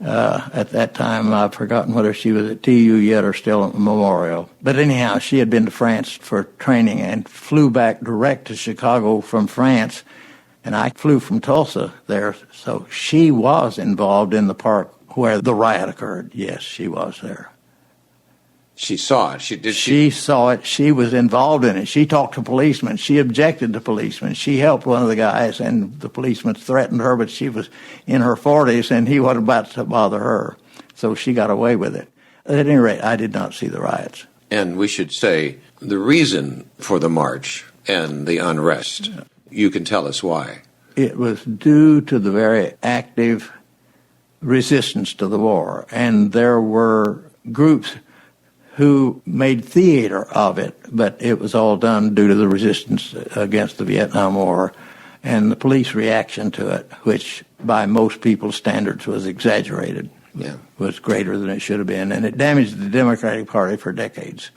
S3: At that time, I've forgotten whether she was at TU yet or still at Memorial. But anyhow, she had been to France for training and flew back direct to Chicago from France. And I flew from Tulsa there. So she was involved in the park where the riot occurred. Yes, she was there.
S1: She saw it.
S3: She saw it. She was involved in it. She talked to policemen. She objected to policemen. She helped one of the guys, and the policeman threatened her, but she was in her 40s, and he wasn't about to bother her. So she got away with it. At any rate, I did not see the riots.
S1: And we should say the reason for the march and the unrest, you can tell us why.
S3: It was due to the very active resistance to the war, and there were groups who made theater of it, but it was all done due to the resistance against the Vietnam War and the police reaction to it, which by most people's standards was exaggerated, was greater than it should have been, and it damaged the Democratic Party for decades,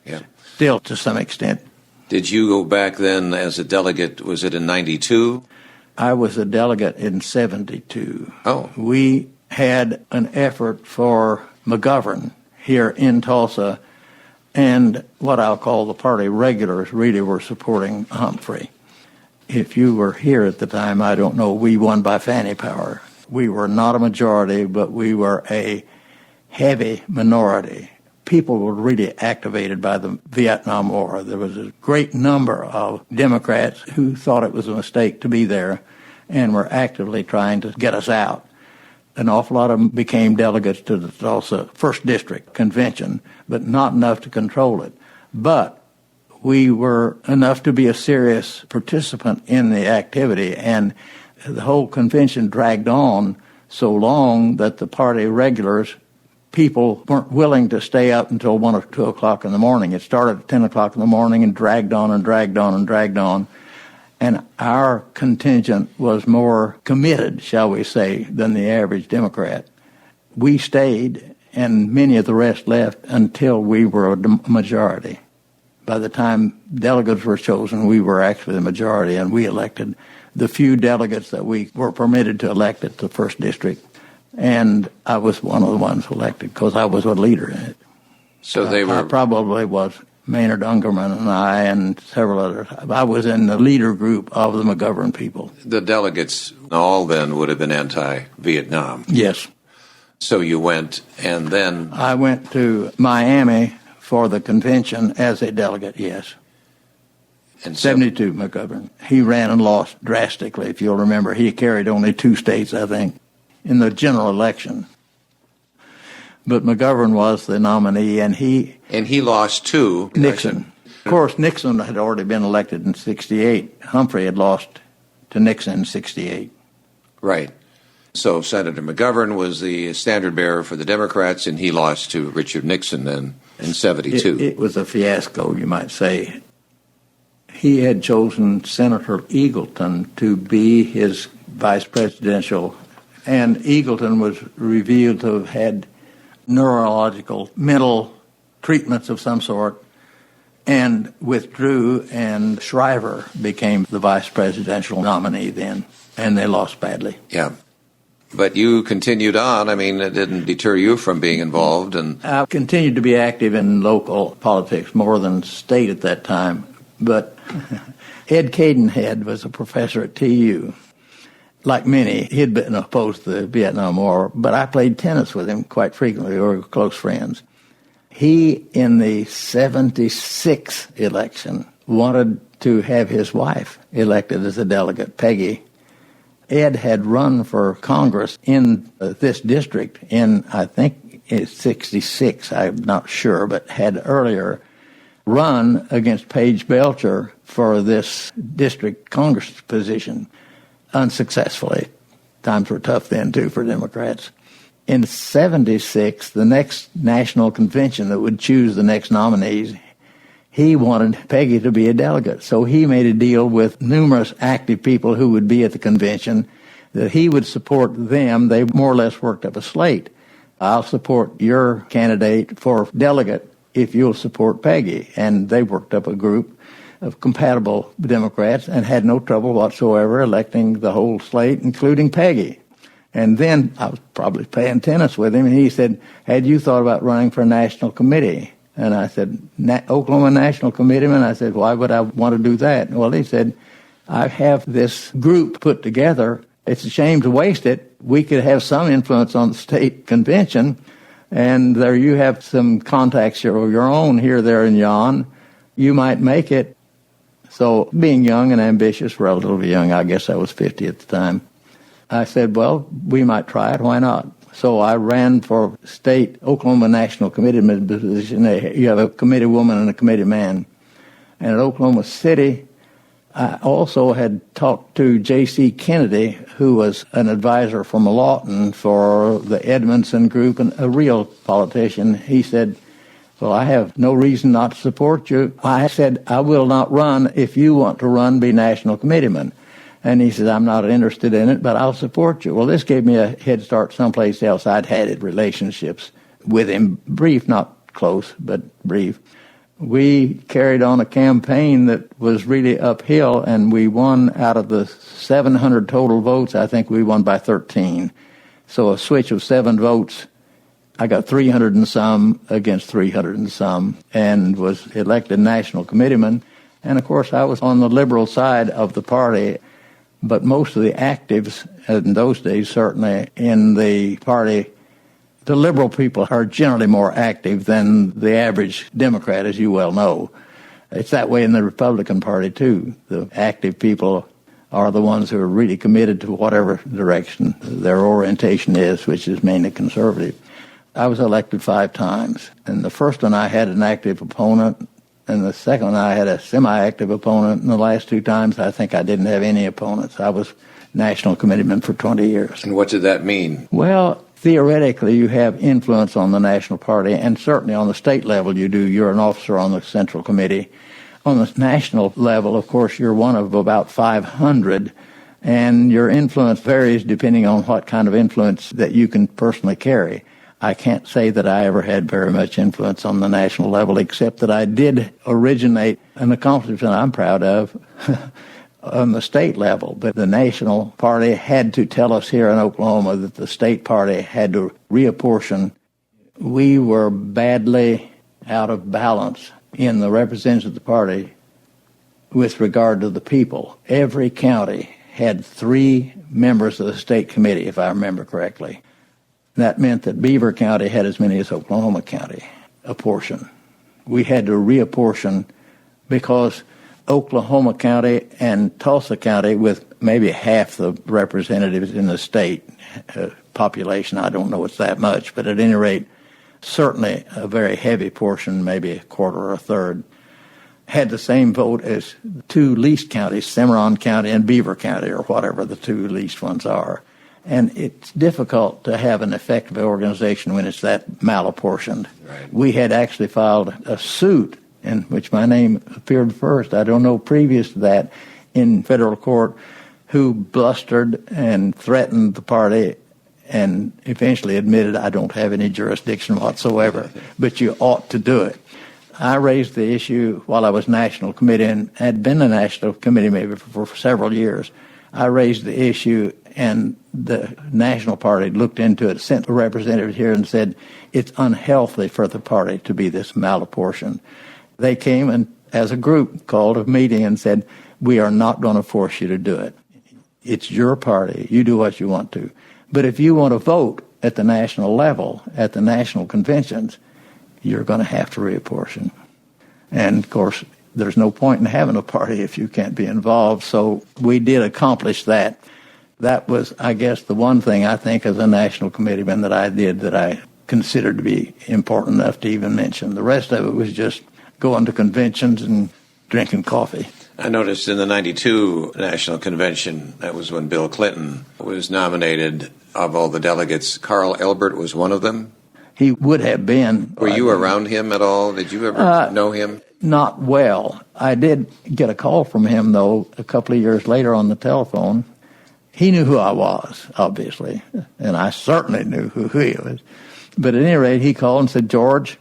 S3: still to some extent.
S1: Did you go back then as a delegate, was it in 92?
S3: I was a delegate in 72.
S1: Oh.
S3: We had an effort for McGovern here in Tulsa, and what I'll call the party regulars really were supporting Humphrey. If you were here at the time, I don't know, we won by fanny power. We were not a majority, but we were a heavy minority. People were really activated by the Vietnam War. There was a great number of Democrats who thought it was a mistake to be there and were actively trying to get us out. An awful lot of them became delegates to the Tulsa 1st District Convention, but not enough to control it. But we were enough to be a serious participant in the activity, and the whole convention dragged on so long that the party regulars, people weren't willing to stay up until 1 or 2 o'clock in the morning. It started at 10 o'clock in the morning and dragged on and dragged on and dragged on. And our contingent was more committed, shall we say, than the average Democrat. We stayed, and many of the rest left until we were a majority. By the time delegates were chosen, we were actually the majority, and we elected the few delegates that we were permitted to elect at the 1st District. And I was one of the ones elected because I was a leader in it.
S1: So they were...
S3: I probably was. Maynard Ungerman and I and several others. I was in the leader group of the McGovern people.
S1: The delegates all then would have been anti-Vietnam.
S3: Yes.
S1: So you went, and then...
S3: I went to Miami for the convention as a delegate, yes.
S1: And
S3: 72, McGovern. He ran and lost drastically, if you'll remember. He carried only 2 states, I think, in the general election. But McGovern was the nominee, and he
S1: lost to
S3: Nixon. Of course, Nixon had already been elected in 68. Humphrey had lost to Nixon in 68.
S1: Right. So Senator McGovern was the standard bearer for the Democrats, and he lost to Richard Nixon then in 72.
S3: It was a fiasco, you might say. He had chosen Senator Eagleton to be his vice presidential, and Eagleton was revealed to have had neurological, mental treatments of some sort, and withdrew, and Shriver became the vice presidential nominee then, and they lost badly.
S1: Yeah. But you continued on. I mean, it didn't deter you from being involved. And
S3: I continued to be active in local politics more than state at that time, but Ed Cadenhead was a professor at TU. Like many, he'd been opposed to the Vietnam War, but I played tennis with him quite frequently. We were close friends. He, in the 76 election, wanted to have his wife elected as a delegate, Peggy. Ed had run for Congress in this district in, I think, 66, I'm not sure, but had earlier run against Paige Belcher for this district Congress position. Unsuccessfully. Times were tough then, too, for Democrats. In 76, the next national convention that would choose the next nominees, he wanted Peggy to be a delegate. So he made a deal with numerous active people who would be at the convention that he would support them. They more or less worked up a slate. I'll support your candidate for delegate if you'll support Peggy. And they worked up a group of compatible Democrats and had no trouble whatsoever electing the whole slate, including Peggy. And then I was probably playing tennis with him, and he said, had you thought about running for a national committee? And I said, Oklahoma National Committeeman? I said, why would I want to do that? Well, he said, I have this group put together. It's a shame to waste it. We could have some influence on the state convention, and there you have some contacts of your own here, there, and yon. You might make it. So being young and ambitious, relatively young, I guess I was 50 at the time, I said, well, we might try it. Why not? So I ran for state Oklahoma National Committeeman position. You have a committee woman and a committee man. And at Oklahoma City, I also had talked to J.C. Kennedy, who was an advisor from Lawton for the Edmondson Group and a real politician. He said, well, I have no reason not to support you. I said, I will not run. If you want to run, be national committeeman. And he said, I'm not interested in it, but I'll support you. Well, this gave me a head start someplace else. I'd had relationships with him, brief, not close, but brief. We carried on a campaign that was really uphill, and we won out of the 700 total votes. I think we won by 13. So a switch of 7 votes. I got 300 and some against 300 and some, and was elected national committeeman. And, of course, I was on the liberal side of the party, but most of the actives in those days, certainly in the party, the liberal people are generally more active than the average Democrat, as you well know. It's that way in the Republican Party, too. The active people are the ones who are really committed to whatever direction their orientation is, which is mainly conservative. I was elected 5 times, and the first one I had an active opponent, and the second one I had a semi-active opponent, and the last 2 times I think I didn't have any opponents. I was national committeeman for 20 years.
S1: And what did that mean?
S3: Well, theoretically you have influence on the national party, and certainly on the state level you do. You're an officer on the central committee. On the national level, of course, you're one of about 500, and your influence varies depending on what kind of influence that you can personally carry. I can't say that I ever had very much influence on the national level, except that I did originate an accomplishment I'm proud of on the state level, but the national party had to tell us here in Oklahoma that the state party had to reapportion. We were badly out of balance in the representatives of the party with regard to the people. Every county had 3 members of the state committee, if I remember correctly. That meant that Beaver County had as many as Oklahoma County, a portion. We had to reapportion because Oklahoma County and Tulsa County, with maybe half the representatives in the state population, I don't know it's that much, but at any rate, certainly a very heavy portion, maybe a quarter or a third, had the same vote as the 2 least counties, Cimarron County and Beaver County, or whatever the 2 least ones are. And it's difficult to have an effective organization when it's that malapportioned. Right. We had actually filed a suit in which my name appeared first, I don't know previous to that, in federal court, who blustered and threatened the party and eventually admitted, I don't have any jurisdiction whatsoever, but you ought to do it. I raised the issue while I was national committee and had been a national committee maybe for several years. I raised the issue and the national party looked into it, sent a representative here and said, it's unhealthy for the party to be this malapportioned. They came and, as a group, called a meeting and said, we are not going to force you to do it. It's your party. You do what you want to. But if you want to vote at the national level, at the national conventions, you're going to have to reapportion. And, of course, there's no point in having a party if you can't be involved. So we did accomplish that. That was, I guess, the one thing I think as a national committeeman that I did that I considered to be important enough to even mention. The rest of it was just going to conventions and drinking coffee.
S1: I noticed in the 92 National Convention, that was when Bill Clinton was nominated. Of all the delegates, Carl Elbert was one of them.
S3: He would have been.
S1: Were you around him at all? Did you ever know him?
S3: Not well. I did get a call from him, though, a couple of years later on the telephone. He knew who I was, obviously, and I certainly knew who he was. But at any rate, he called and said, George,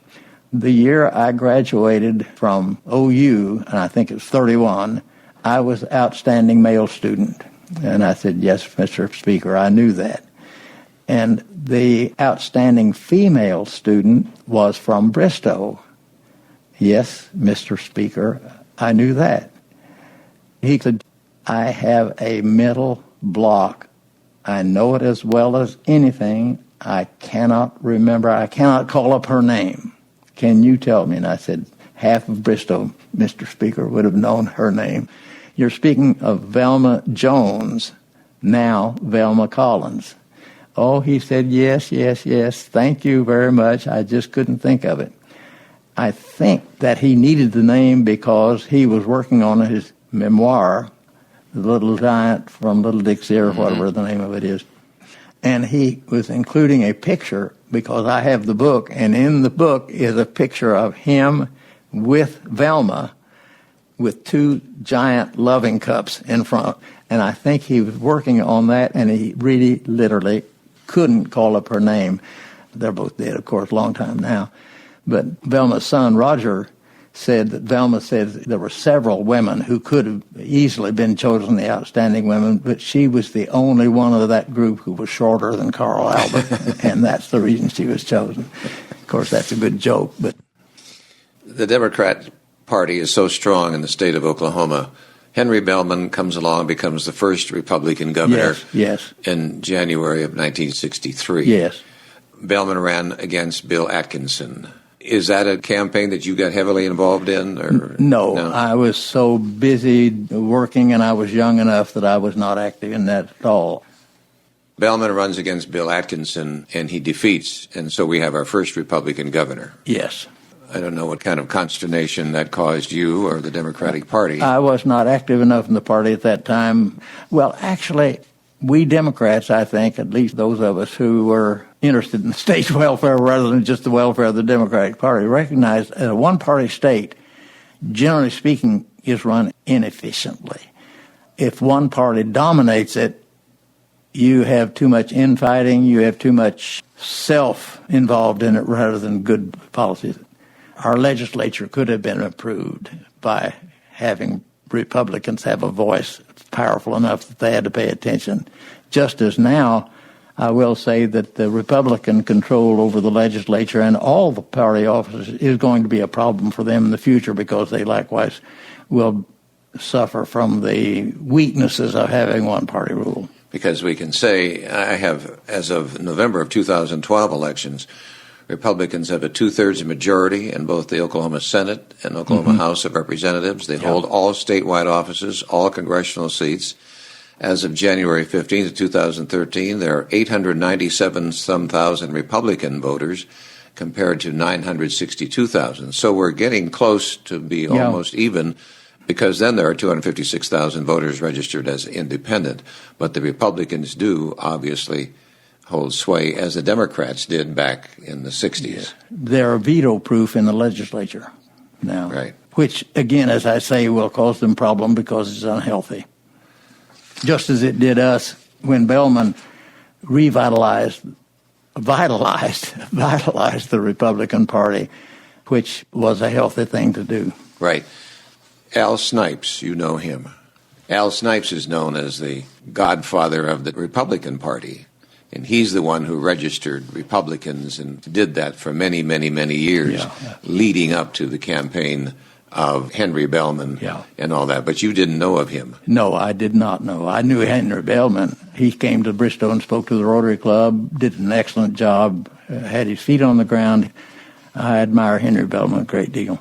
S3: the year I graduated from OU, and I think it was 31, I was outstanding male student. And I said, yes, Mr. Speaker, I knew that. And the outstanding female student was from Bristow. Yes, Mr. Speaker, I knew that. He said, I have a mental block. I know it as well as anything. I cannot remember. I cannot call up her name. Can you tell me? And I said, half of Bristow, Mr. Speaker, would have known her name. You're speaking of Velma Jones, now Velma Collins. Oh, he said, yes, thank you very much. I just couldn't think of it. I think that he needed the name because he was working on his memoir, The Little Giant from Little Dixie, or whatever the name of it is. And he was including a picture because I have the book, and in the book is a picture of him with Velma with 2 giant loving cups in front. And I think he was working on that, and he really literally couldn't call up her name. They're both dead, of course, a long time now. But Velma's son, Roger, said that Velma said there were several women who could have easily been chosen the outstanding women, but she was the only one of that group who was shorter than Carl Albert, and that's the reason she was chosen. Of course, that's a good joke. But
S1: the Democrat Party is so strong in the state of Oklahoma. Henry Bellman comes along, becomes the first Republican governor in January of 1963.
S3: Yes.
S1: Bellman ran against Bill Atkinson. Is that a campaign that you got heavily involved in? Or
S3: no, I was so busy working, and I was young enough that I was not active in that at all.
S1: Bellman runs against Bill Atkinson, and he defeats, and so we have our first Republican governor.
S3: Yes.
S1: I don't know what kind of consternation that caused you or the Democratic Party.
S3: I was not active enough in the party at that time. Well, actually, we Democrats, I think, at least those of us who were interested in the state's welfare rather than just the welfare of the Democratic Party, recognized that a one-party state, generally speaking, is run inefficiently. If one party dominates it, you have too much infighting, you have too much self involved in it rather than good policies. Our legislature could have been improved by having Republicans have a voice powerful enough that they had to pay attention. Just as now, I will say that the Republican control over the legislature and all the party offices is going to be a problem for them in the future, because they likewise will suffer from the weaknesses of having one-party rule.
S1: Because we can say, I have, as of November of 2012 elections, Republicans have a 2/3 majority in both the Oklahoma Senate and Oklahoma House of Representatives. They hold all statewide offices, all congressional seats. As of January 15th of 2013, there are 897-some thousand Republican voters compared to 962,000. So we're getting close to be almost even, because then there are 256,000 voters registered as independent. But the Republicans do obviously hold sway, as the Democrats did back in the 60s.
S3: They're veto-proof in the legislature now,
S1: Right.
S3: Which, again, as I say, will cause them problem because it's unhealthy. Just as it did us when Bellman vitalized the Republican Party, which was a healthy thing to do.
S1: Right. Al Snipes, you know him. Al Snipes is known as the godfather of the Republican Party, and he's the one who registered Republicans and did that for many, many, many years, leading up to the campaign of Henry Bellman and all that. But you didn't know of him.
S3: No, I did not know. I knew Henry Bellman. He came to Bristow and spoke to the Rotary Club, did an excellent job, had his feet on the ground. I admire Henry Bellman a great deal.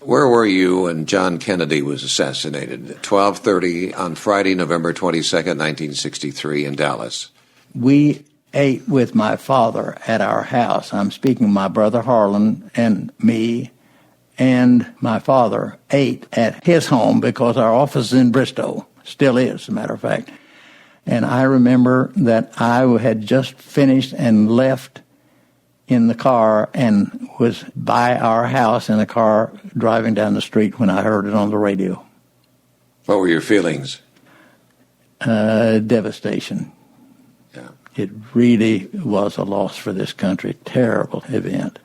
S1: Where were you when John Kennedy was assassinated? 12:30 on Friday, November 22nd, 1963 in Dallas.
S3: We ate with my father at our house. I'm speaking of my brother Harlan and me, and my father ate at his home because our office is in Bristow, still is, as a matter of fact. And I remember that I had just finished and left in the car and was by our house in a car driving down the street when I heard it on the radio.
S1: What were your feelings?
S3: Devastation.
S1: Yeah.
S3: It really was a loss for this country. Terrible event.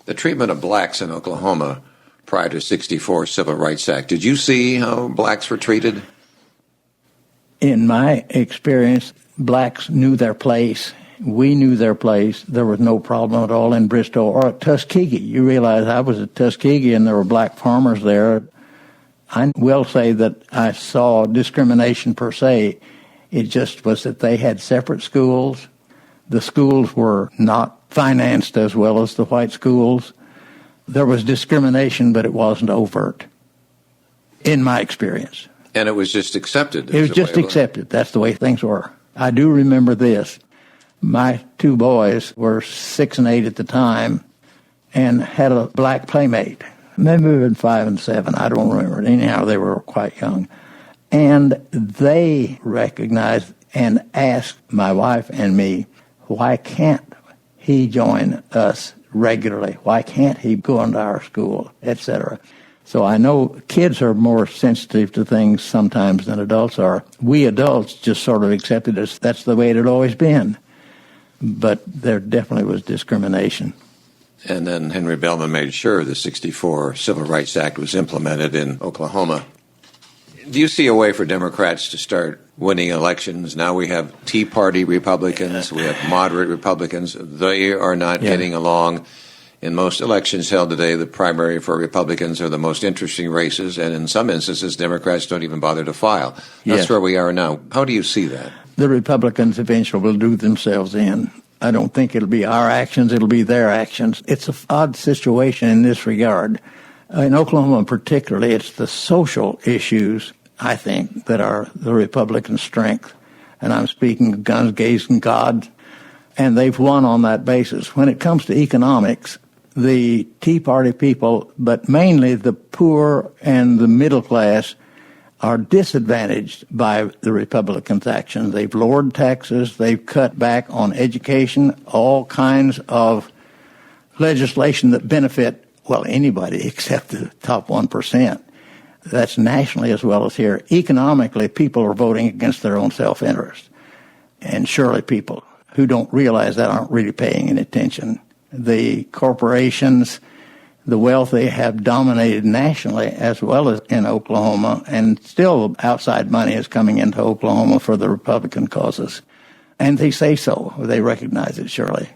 S1: The treatment of blacks in Oklahoma prior to '64 Civil Rights Act. Did you see how blacks were treated?
S3: In my experience, blacks knew their place. We knew their place. There was no problem at all in Bristow or at Tuskegee. You realize I was at Tuskegee and there were black farmers there. I will say that I saw discrimination per se. It just was that they had separate schools. The schools were not financed as well as the white schools. There was discrimination, but it wasn't overt, in my experience.
S1: And it was just accepted.
S3: It was just accepted. That's the way things were. I do remember this. My two boys were 6 and 8 at the time and had a black playmate. Maybe even 5 and 7. I don't remember. Anyhow, they were quite young. And they recognized and asked my wife and me, why can't he join us regularly? Why can't he go into our school, etc.? So I know kids are more sensitive to things sometimes than adults are. We adults just sort of accepted it. That's the way it had always been. But there definitely was discrimination.
S1: And then Henry Bellman made sure the '64 Civil Rights Act was implemented in Oklahoma. Do you see a way for Democrats to start winning elections? Now we have Tea Party Republicans, we have moderate Republicans. They are not getting along. In most elections held today, the primary for Republicans are the most interesting races, and in some instances, Democrats don't even bother to file. That's where we are now. How do you see that?
S3: The Republicans eventually will do themselves in. I don't think it'll be our actions, it'll be their actions. It's an odd situation in this regard. In Oklahoma particularly, it's the social issues, I think, that are the Republican strength. And I'm speaking of guns, gays, and God. And they've won on that basis. When it comes to economics, the Tea Party people, but mainly the poor and the middle class, are disadvantaged by the Republicans' actions. They've lowered taxes, they've cut back on education, all kinds of legislation that benefit, well, anybody except the top 1%. That's nationally as well as here. Economically, people are voting against their own self-interest. And surely people who don't realize that aren't really paying any attention. The corporations, The wealthy have dominated nationally as well as in Oklahoma, and still outside money is coming into Oklahoma for the Republican causes. And they say so. They recognize it, surely.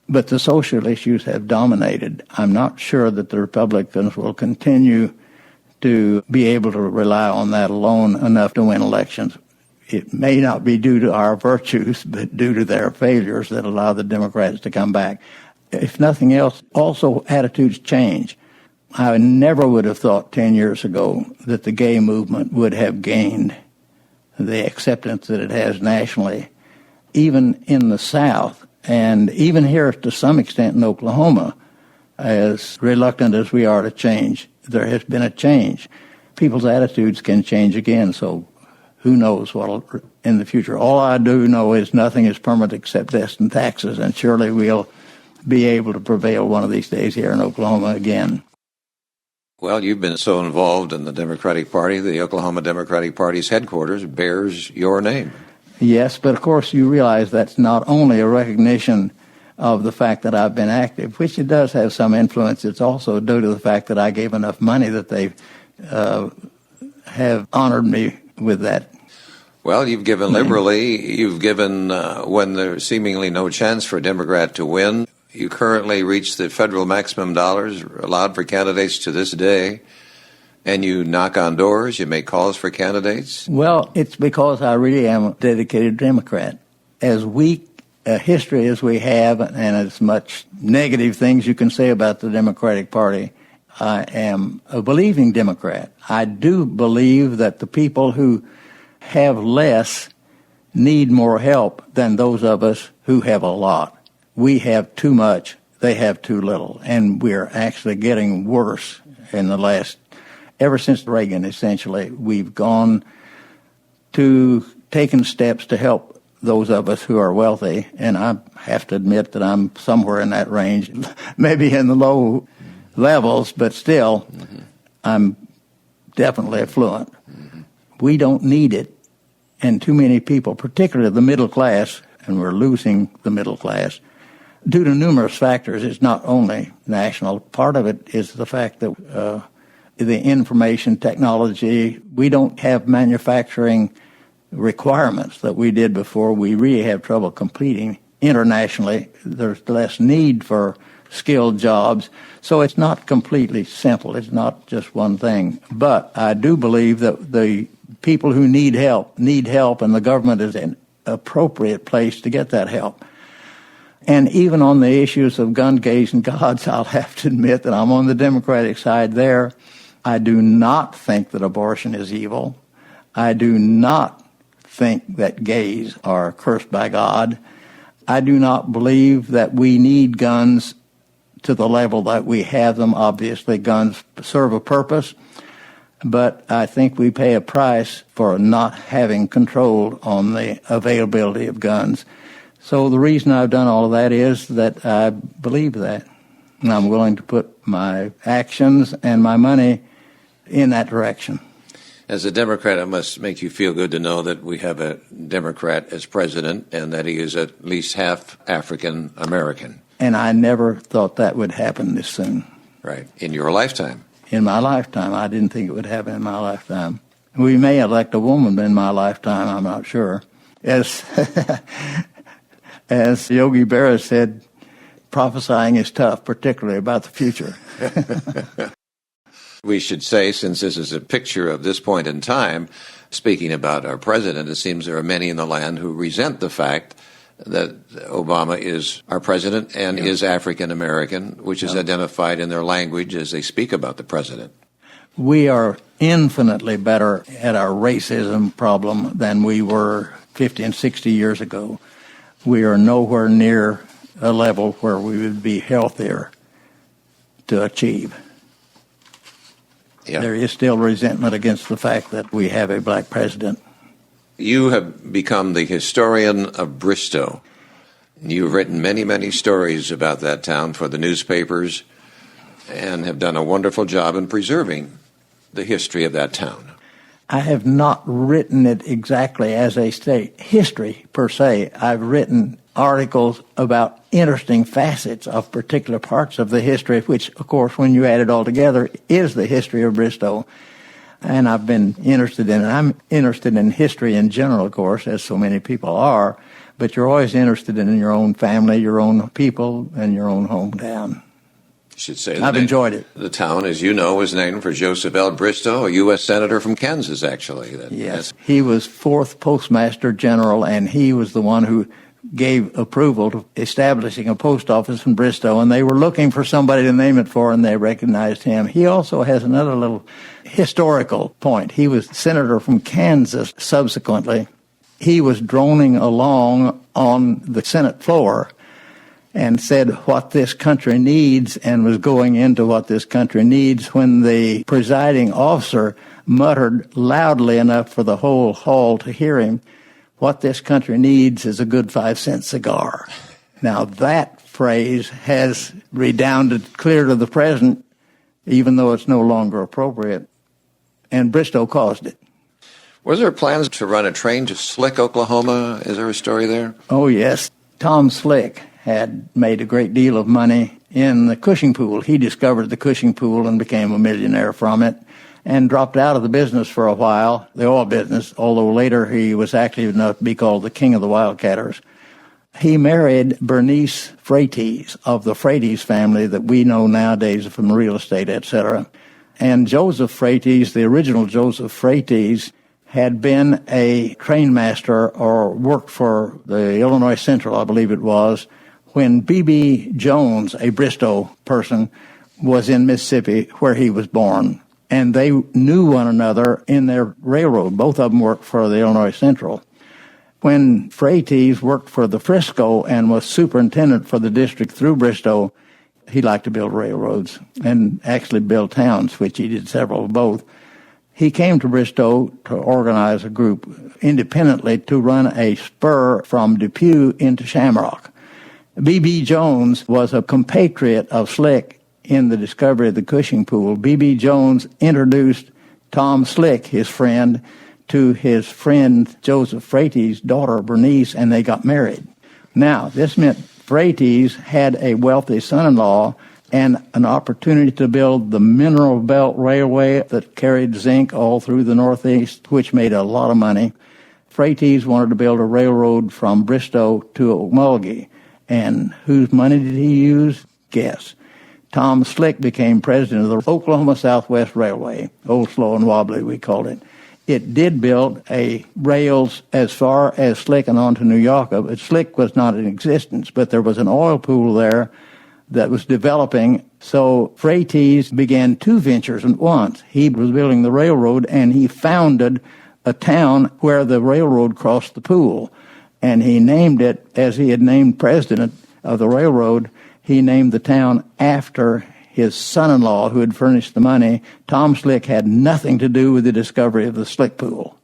S3: But the social issues have dominated. I'm not sure that the Republicans will continue to be able to rely on that alone enough to win elections. It may not be due to our virtues, but due to their failures that allow the Democrats to come back. If nothing else, also attitudes change. I never would have thought 10 years ago that the gay movement would have gained the acceptance that it has nationally, even in the South, and even here to some extent in Oklahoma. As reluctant as we are to change, there has been a change. People's attitudes can change again, so who knows what in the future. All I do know is nothing is permanent except death and taxes, and surely we'll be able to prevail one of these days here in Oklahoma again.
S1: Well, you've been so involved in the Democratic Party, the Oklahoma Democratic Party's headquarters bears your name.
S3: Yes, but of course you realize that's not only a recognition of the fact that I've been active, which it does have some influence. It's also due to the fact that I gave enough money that they have honored me with that.
S1: Well, you've given liberally. You've given when there's seemingly no chance for a Democrat to win. You currently reach the federal maximum dollars allowed for candidates to this day, and you knock on doors, you make calls for candidates?
S3: Well, it's because I really am a dedicated Democrat. As weak a history as we have, and as much negative things you can say about the Democratic Party, I am a believing Democrat. I do believe that the people who have less need more help than those of us who have a lot. We have too much, they have too little, and we're actually getting worse in the last, ever since Reagan, essentially. We've gone to taken steps to help those of us who are wealthy, and I have to admit that I'm somewhere in that range, maybe in the low levels, but still, I'm definitely affluent. We don't need it, and too many people, particularly the middle class, and we're losing the middle class, due to numerous factors. It's not only national. Part of it is the fact that the information technology, we don't have manufacturing requirements that we did before. We really have trouble competing internationally. There's less need for skilled jobs. So it's not completely simple. It's not just one thing. But I do believe that the people who need help, and the government is an appropriate place to get that help. And even on the issues of gun, gays, and gods, I'll have to admit that I'm on the Democratic side there. I do not think that abortion is evil. I do not think that gays are cursed by God. I do not believe that we need guns to the level that we have them. Obviously, guns serve a purpose, but I think we pay a price for not having control on the availability of guns. So the reason I've done all of that is that I believe that, and I'm willing to put my actions and my money in that direction.
S1: As a Democrat, it must make you feel good to know that we have a Democrat as president and that he is at least half African American.
S3: And I never thought that would happen this soon.
S1: Right. In your lifetime.
S3: In my lifetime. I didn't think it would happen in my lifetime. We may elect a woman in my lifetime, I'm not sure. As Yogi Berra said, prophesying is tough, particularly about the future.
S1: We should say, since this is a picture of this point in time, speaking about our president, it seems there are many in the land who resent the fact that Obama is our president and is African American, which is identified in their language as they speak about the president.
S3: We are infinitely better at our racism problem than we were 50 and 60 years ago. We are nowhere near a level where we would be healthier to achieve.
S1: Yeah.
S3: There is still resentment against the fact that we have a black president.
S1: You have become the historian of Bristow. You've written many, many stories about that town for the newspapers and have done a wonderful job in preserving the history of that town.
S3: I have not written it exactly as a state history per se. I've written articles about interesting facets of particular parts of the history, which, of course, when you add it all together, is the history of Bristow. And I've been interested in it. I'm interested in history in general, of course, as so many people are, but you're always interested in your own family, your own people, and your own hometown.
S1: You should say
S3: I've enjoyed it.
S1: The town, as you know, was named for Joseph L. Bristow, a U.S. Senator from Kansas, actually.
S3: Yes. He was 4th Postmaster General, and he was the one who gave approval to establishing a post office in Bristow, and they were looking for somebody to name it for, and they recognized him. He also has another little historical point. He was senator from Kansas subsequently. He was droning along on the Senate floor and said what this country needs, and was going into what this country needs when the presiding officer muttered loudly enough for the whole hall to hear him, "What this country needs is a good 5-cent cigar." Now that phrase has redounded clear to the present, even though it's no longer appropriate, and Bristow caused it.
S1: Was there plans to run a train to Slick, Oklahoma? Is there a story there?
S3: Oh, yes. Tom Slick had made a great deal of money in the Cushing Pool. He discovered the Cushing Pool and became a millionaire from it, and dropped out of the business for a while, the oil business, although later he was active enough to be called the king of the wildcatters. He married Bernice Freites of the Freites family that we know nowadays from real estate, etc. And Joseph Freites, the original Joseph Freites, had been a trainmaster or worked for the Illinois Central, I believe it was, when B.B. Jones, a Bristow person, was in Mississippi where he was born. And they knew one another in their railroad. Both of them worked for the Illinois Central. When Freites worked for the Frisco and was superintendent for the district through Bristow, he liked to build railroads and actually build towns, which he did several of both. He came to Bristow to organize a group independently to run a spur from Depew into Shamrock. B.B. Jones was a compatriot of Slick in the discovery of the Cushing Pool. B.B. Jones introduced Tom Slick, his friend, to his friend Joseph Freites' daughter Bernice, and they got married. Now, this meant Freites had a wealthy son-in-law and an opportunity to build the Mineral Belt Railway that carried zinc all through the Northeast, which made a lot of money. Freites wanted to build a railroad from Bristow to Okemah. And whose money did he use? Guess. Tom Slick became president of the Oklahoma Southwest Railway, Old Slow and Wobbly, we called it. It did build a rails as far as Slick and on to New York, but Slick was not in existence, but there was an oil pool there that was developing. So Freites began 2 ventures at once. He was building the railroad, and he founded a town where the railroad crossed the pool. And he named it, as he had named president of the railroad, he named the town after his son-in-law who had furnished the money. Tom Slick had nothing to do with the discovery of the Slick Pool.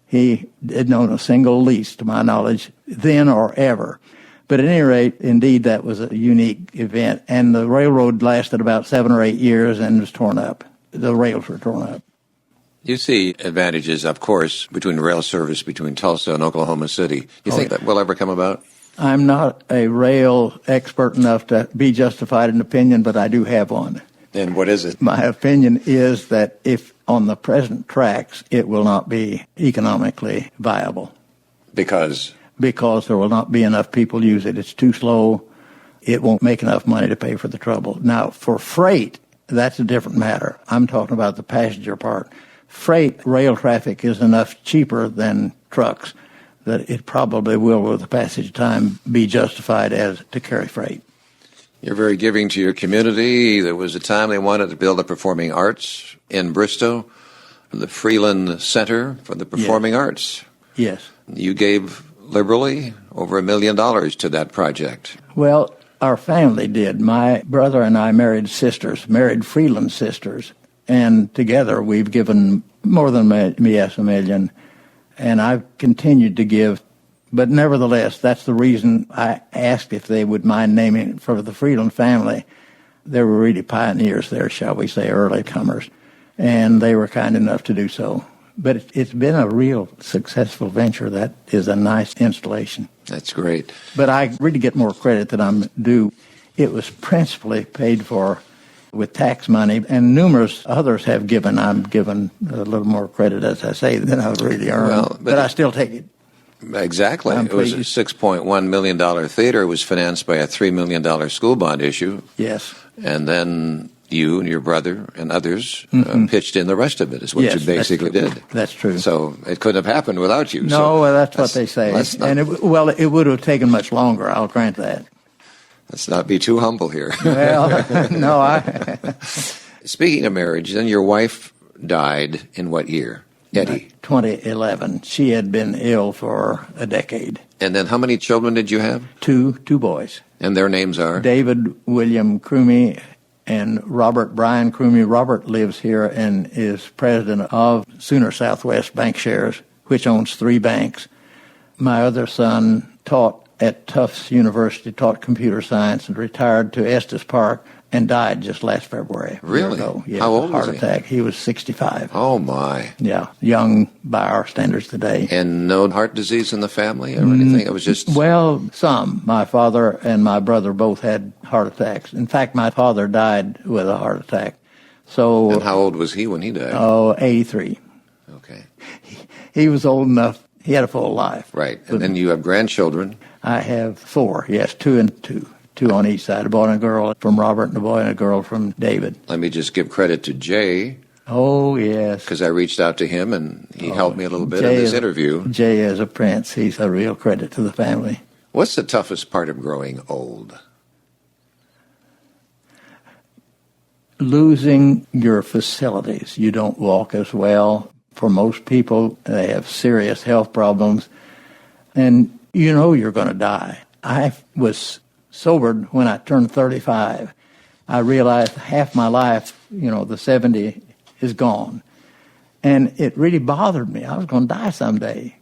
S3: He didn't own a single lease, to my knowledge, then or ever. But at any rate, indeed, that was a unique event. And the railroad lasted about 7 or 8 years and was torn up. The rails were torn up.
S1: You see advantages, of course, between rail service between Tulsa and Oklahoma City. You think that will ever come about?
S3: I'm not a rail expert enough to be justified in opinion, but I do have one.
S1: And what is it?
S3: My opinion is that if on the present tracks, it will not be economically viable.
S1: Because?
S3: Because there will not be enough people use it. It's too slow. It won't make enough money to pay for the trouble. Now, for freight, that's a different matter. I'm talking about the passenger part. Freight rail traffic is enough cheaper than trucks that it probably will, with the passage of time, be justified as to carry freight.
S1: You're very giving to your community. There was a time they wanted to build a performing arts in Bristow, the Freeland Center for the Performing Arts.
S3: Yes.
S1: You gave liberally over $1 million to that project.
S3: Well, our family did. My brother and I married Freeland sisters. And together we've given more than $1 million. And I've continued to give. But nevertheless, that's the reason I asked if they would mind naming it for the Freeland family. They were really pioneers there, shall we say, early comers. And they were kind enough to do so. But it's been a real successful venture. That is a nice installation.
S1: That's great.
S3: But I really get more credit than I'm due. It was principally paid for with tax money, and numerous others have given. I'm given a little more credit, as I say, than I've really earned.
S1: Well,
S3: but I still take it.
S1: Exactly. It was a $6.1 million theater. It was financed by a $3 million school bond issue.
S3: Yes.
S1: And then you and your brother and others pitched in the rest of it, is what you basically did.
S3: That's true.
S1: So it couldn't have happened without you.
S3: No, well, that's what they say. And it would have taken much longer, I'll grant that.
S1: Let's not be too humble here.
S3: Well, no,
S1: Speaking of marriage, then your wife died in what year? Getty.
S3: 2011. She had been ill for a decade.
S1: And then how many children did you have?
S3: Two boys.
S1: And their names are?
S3: David William Krumme and Robert Brian Krumme. Robert lives here and is president of Sooner Southwest Bank Shares, which owns 3 banks. My other son taught at Tufts University, taught computer science, and retired to Estes Park and died just last February.
S1: Really?
S3: Yeah,
S1: how old was he?
S3: Heart attack. He was 65.
S1: Oh, my.
S3: Yeah, young by our standards today.
S1: And no heart disease in the family or anything? It was just...
S3: Well, some. My father and my brother both had heart attacks. In fact, my father died with a heart attack. So.
S1: And how old was he when he died?
S3: Oh, 83.
S1: Okay.
S3: He was old enough. He had a full life.
S1: Right. And then you have grandchildren.
S3: I have 4, yes, 2 and 2. 2 on each side, a boy and a girl from Robert and a boy and a girl from David.
S1: Let me just give credit to Jay.
S3: Oh, yes.
S1: Because I reached out to him and he helped me a little bit in this interview.
S3: Jay is a prince. He's a real credit to the family.
S1: What's the toughest part of growing old?
S3: Losing your facilities. You don't walk as well. For most people, they have serious health problems. And you know you're going to die. I was sobered when I turned 35. I realized half my life, the 70 is gone. And it really bothered me. I was going to die someday.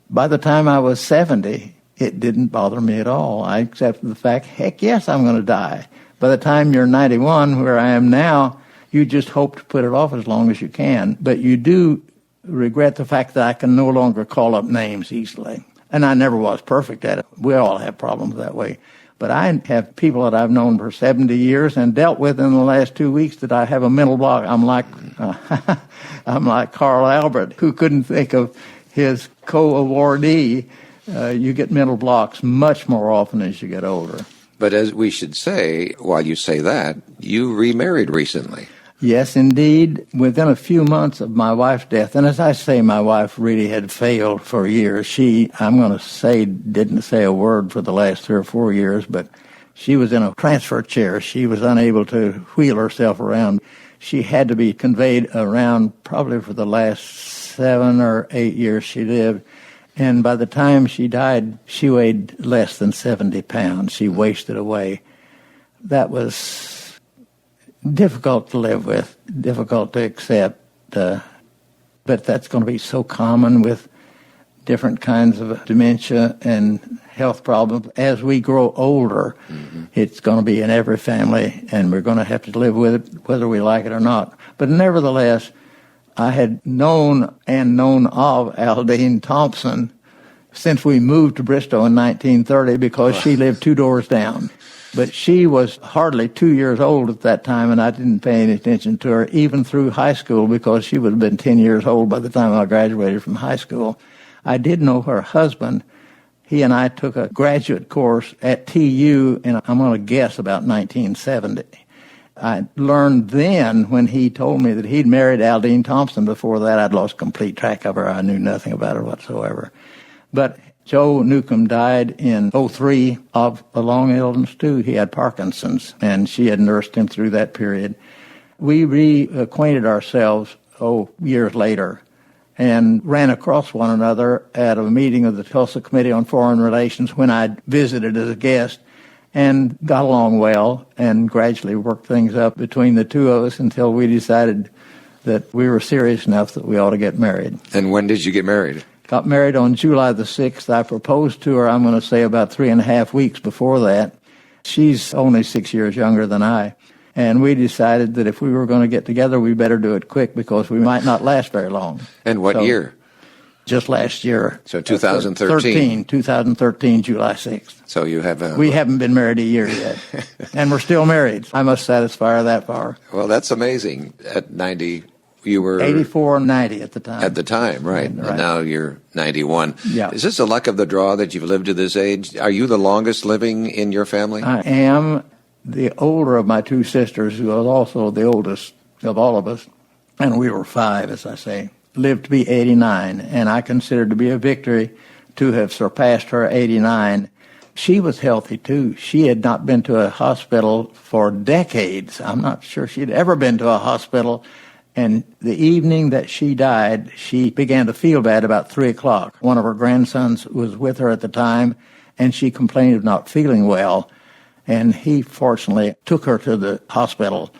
S3: By the time I was 70, it didn't bother me at all. I accepted the fact, heck yes, I'm going to die. By the time you're 91, where I am now, you just hope to put it off as long as you can. But you do regret the fact that I can no longer call up names easily. And I never was perfect at it. We all have problems that way. But I have people that I've known for 70 years and dealt with in the last 2 weeks that I have a mental block. I'm like Carl Albert, who couldn't think of his co-awardee. You get mental blocks much more often as you get older.
S1: But as we should say, while you say that, you remarried recently.
S3: Yes, indeed. Within a few months of my wife's death, and as I say, my wife really had failed for years. She, I'm going to say, didn't say a word for the last 3 or 4 years, but she was in a transfer chair. She was unable to wheel herself around. She had to be conveyed around probably for the last 7 or 8 years she lived. And by the time she died, she weighed less than 70 pounds. She wasted away. That was difficult to live with, difficult to accept, but that's going to be so common with different kinds of dementia and health problems. As we grow older, it's going to be in every family, and we're going to have to live with it whether we like it or not. But nevertheless, I had known of Aldine Thompson since we moved to Bristow in 1930 because she lived 2 doors down. But she was hardly 2 years old at that time, and I didn't pay any attention to her, even through high school, because she would have been 10 years old by the time I graduated from high school. I did know her husband. He and I took a graduate course at TU, and I'm going to guess about 1970. I learned then, when he told me that he'd married Aldine Thompson. Before that, I'd lost complete track of her. I knew nothing about her whatsoever. But Joe Newcomb died in 2003 of a long illness, too. He had Parkinson's, and she had nursed him through that period. We reacquainted ourselves, years later, and ran across one another at a meeting of the Tulsa Committee on Foreign Relations when I visited as a guest, and got along well and gradually worked things up between the two of us until we decided that we were serious enough that we ought to get married.
S1: And when did you get married?
S3: Got married on July the 6th. I proposed to her, I'm going to say, about 3.5 weeks before that. She's only 6 years younger than I. And we decided that if we were going to get together, we better do it quick because we might not last very long.
S1: And what year?
S3: just last year.
S1: So 2013.
S3: 2013, July 6th.
S1: So you have
S3: We haven't been married a year yet, and we're still married. I must satisfy her that far.
S1: Well, that's amazing. At 90, you were
S3: 84 and 90 at the time.
S1: At the time, right.
S3: Right.
S1: And now you're 91.
S3: Yeah.
S1: Is this the luck of the draw that you've lived to this age? Are you the longest living in your family?
S3: I am the older of my two sisters, who was also the oldest of all of us, and we were 5, as I say, lived to be 89, and I consider it to be a victory to have surpassed her 89. She was healthy, too. She had not been to a hospital for decades. I'm not sure she'd ever been to a hospital. And the evening that she died, she began to feel bad about 3 o'clock. One of her grandsons was with her at the time, and she complained of not feeling well. And he, fortunately, took her to the hospital.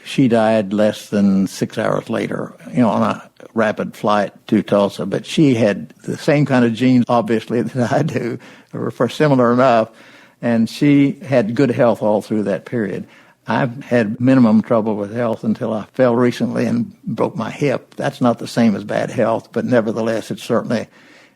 S3: She died less than 6 hours later, on a rapid flight to Tulsa. But she had the same kind of genes, obviously, that I do, or for similar enough. And she had good health all through that period. I've had minimum trouble with health until I fell recently and broke my hip. That's not the same as bad health, but nevertheless, it's certainly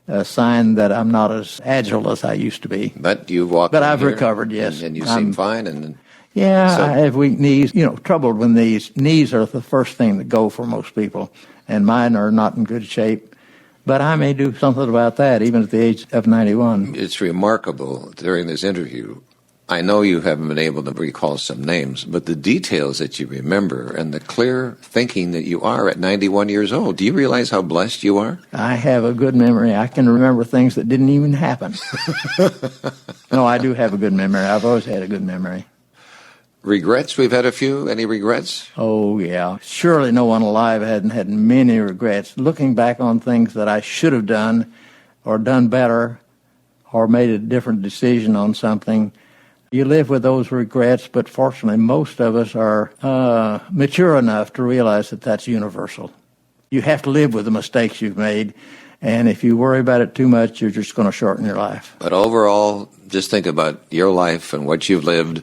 S3: a sign that I'm not as agile as I used to be.
S1: But you walk.
S3: But I've recovered, yes.
S1: And you seem fine. And
S3: yeah, so, I have weak knees. Troubled with knees. Knees are the first thing that go for most people, and mine are not in good shape. But I may do something about that, even at the age of 91.
S1: It's remarkable during this interview. I know you haven't been able to recall some names, but the details that you remember and the clear thinking that you are at 91 years old, do you realize how blessed you are?
S3: I have a good memory. I can remember things that didn't even happen. No, I do have a good memory. I've always had a good memory.
S1: Regrets? We've had a few. Any regrets?
S3: Oh, yeah. Surely no one alive hadn't had many regrets. Looking back on things that I should have done or done better or made a different decision on something, you live with those regrets, but fortunately most of us are mature enough to realize that that's universal. You have to live with the mistakes you've made, and if you worry about it too much, you're just going to shorten your life.
S1: But overall, just think about your life and what you've lived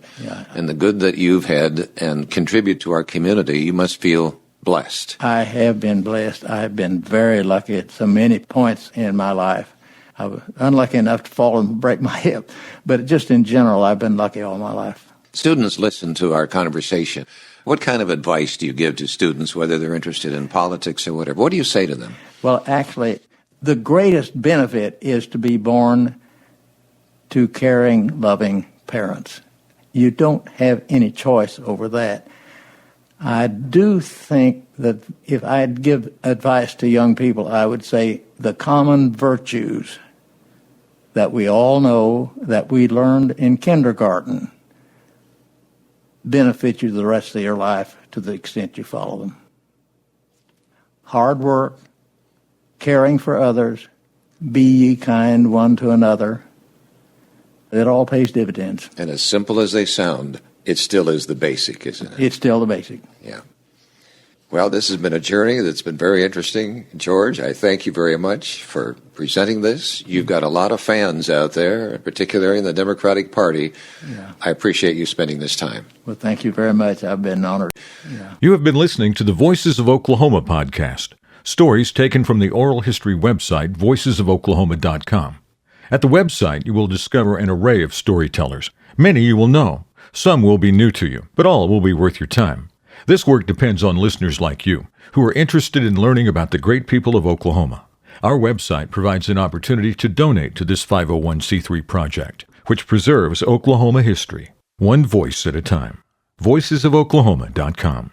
S1: and the good that you've had and contribute to our community. You must feel blessed.
S3: I have been blessed. I have been very lucky at so many points in my life. I was unlucky enough to fall and break my hip, but just in general, I've been lucky all my life.
S1: Students listen to our conversation. What kind of advice do you give to students, whether they're interested in politics or whatever? What do you say to them?
S3: Well, actually, the greatest benefit is to be born to caring, loving parents. You don't have any choice over that. I do think that if I'd give advice to young people, I would say the common virtues that we all know, that we learned in kindergarten, benefit you the rest of your life to the extent you follow them. Hard work, caring for others, be ye kind one to another. It all pays dividends.
S1: And as simple as they sound, it still is the basic, isn't it?
S3: It's still the basic.
S1: Yeah. Well, this has been a journey that's been very interesting. George, I thank you very much for presenting this. You've got a lot of fans out there, particularly in the Democratic Party.
S3: Yeah.
S1: I appreciate you spending this time.
S3: Well, thank you very much. I've been honored. Yeah.
S2: You have been listening to the Voices of Oklahoma podcast. Stories taken from the oral history website, voicesofoklahoma.com. At the website, you will discover an array of storytellers. Many you will know. Some will be new to you, but all will be worth your time. This work depends on listeners like you, who are interested in learning about the great people of Oklahoma. Our website provides an opportunity to donate to this 501c3 project, which preserves Oklahoma history, one voice at a time. voicesofoklahoma.com.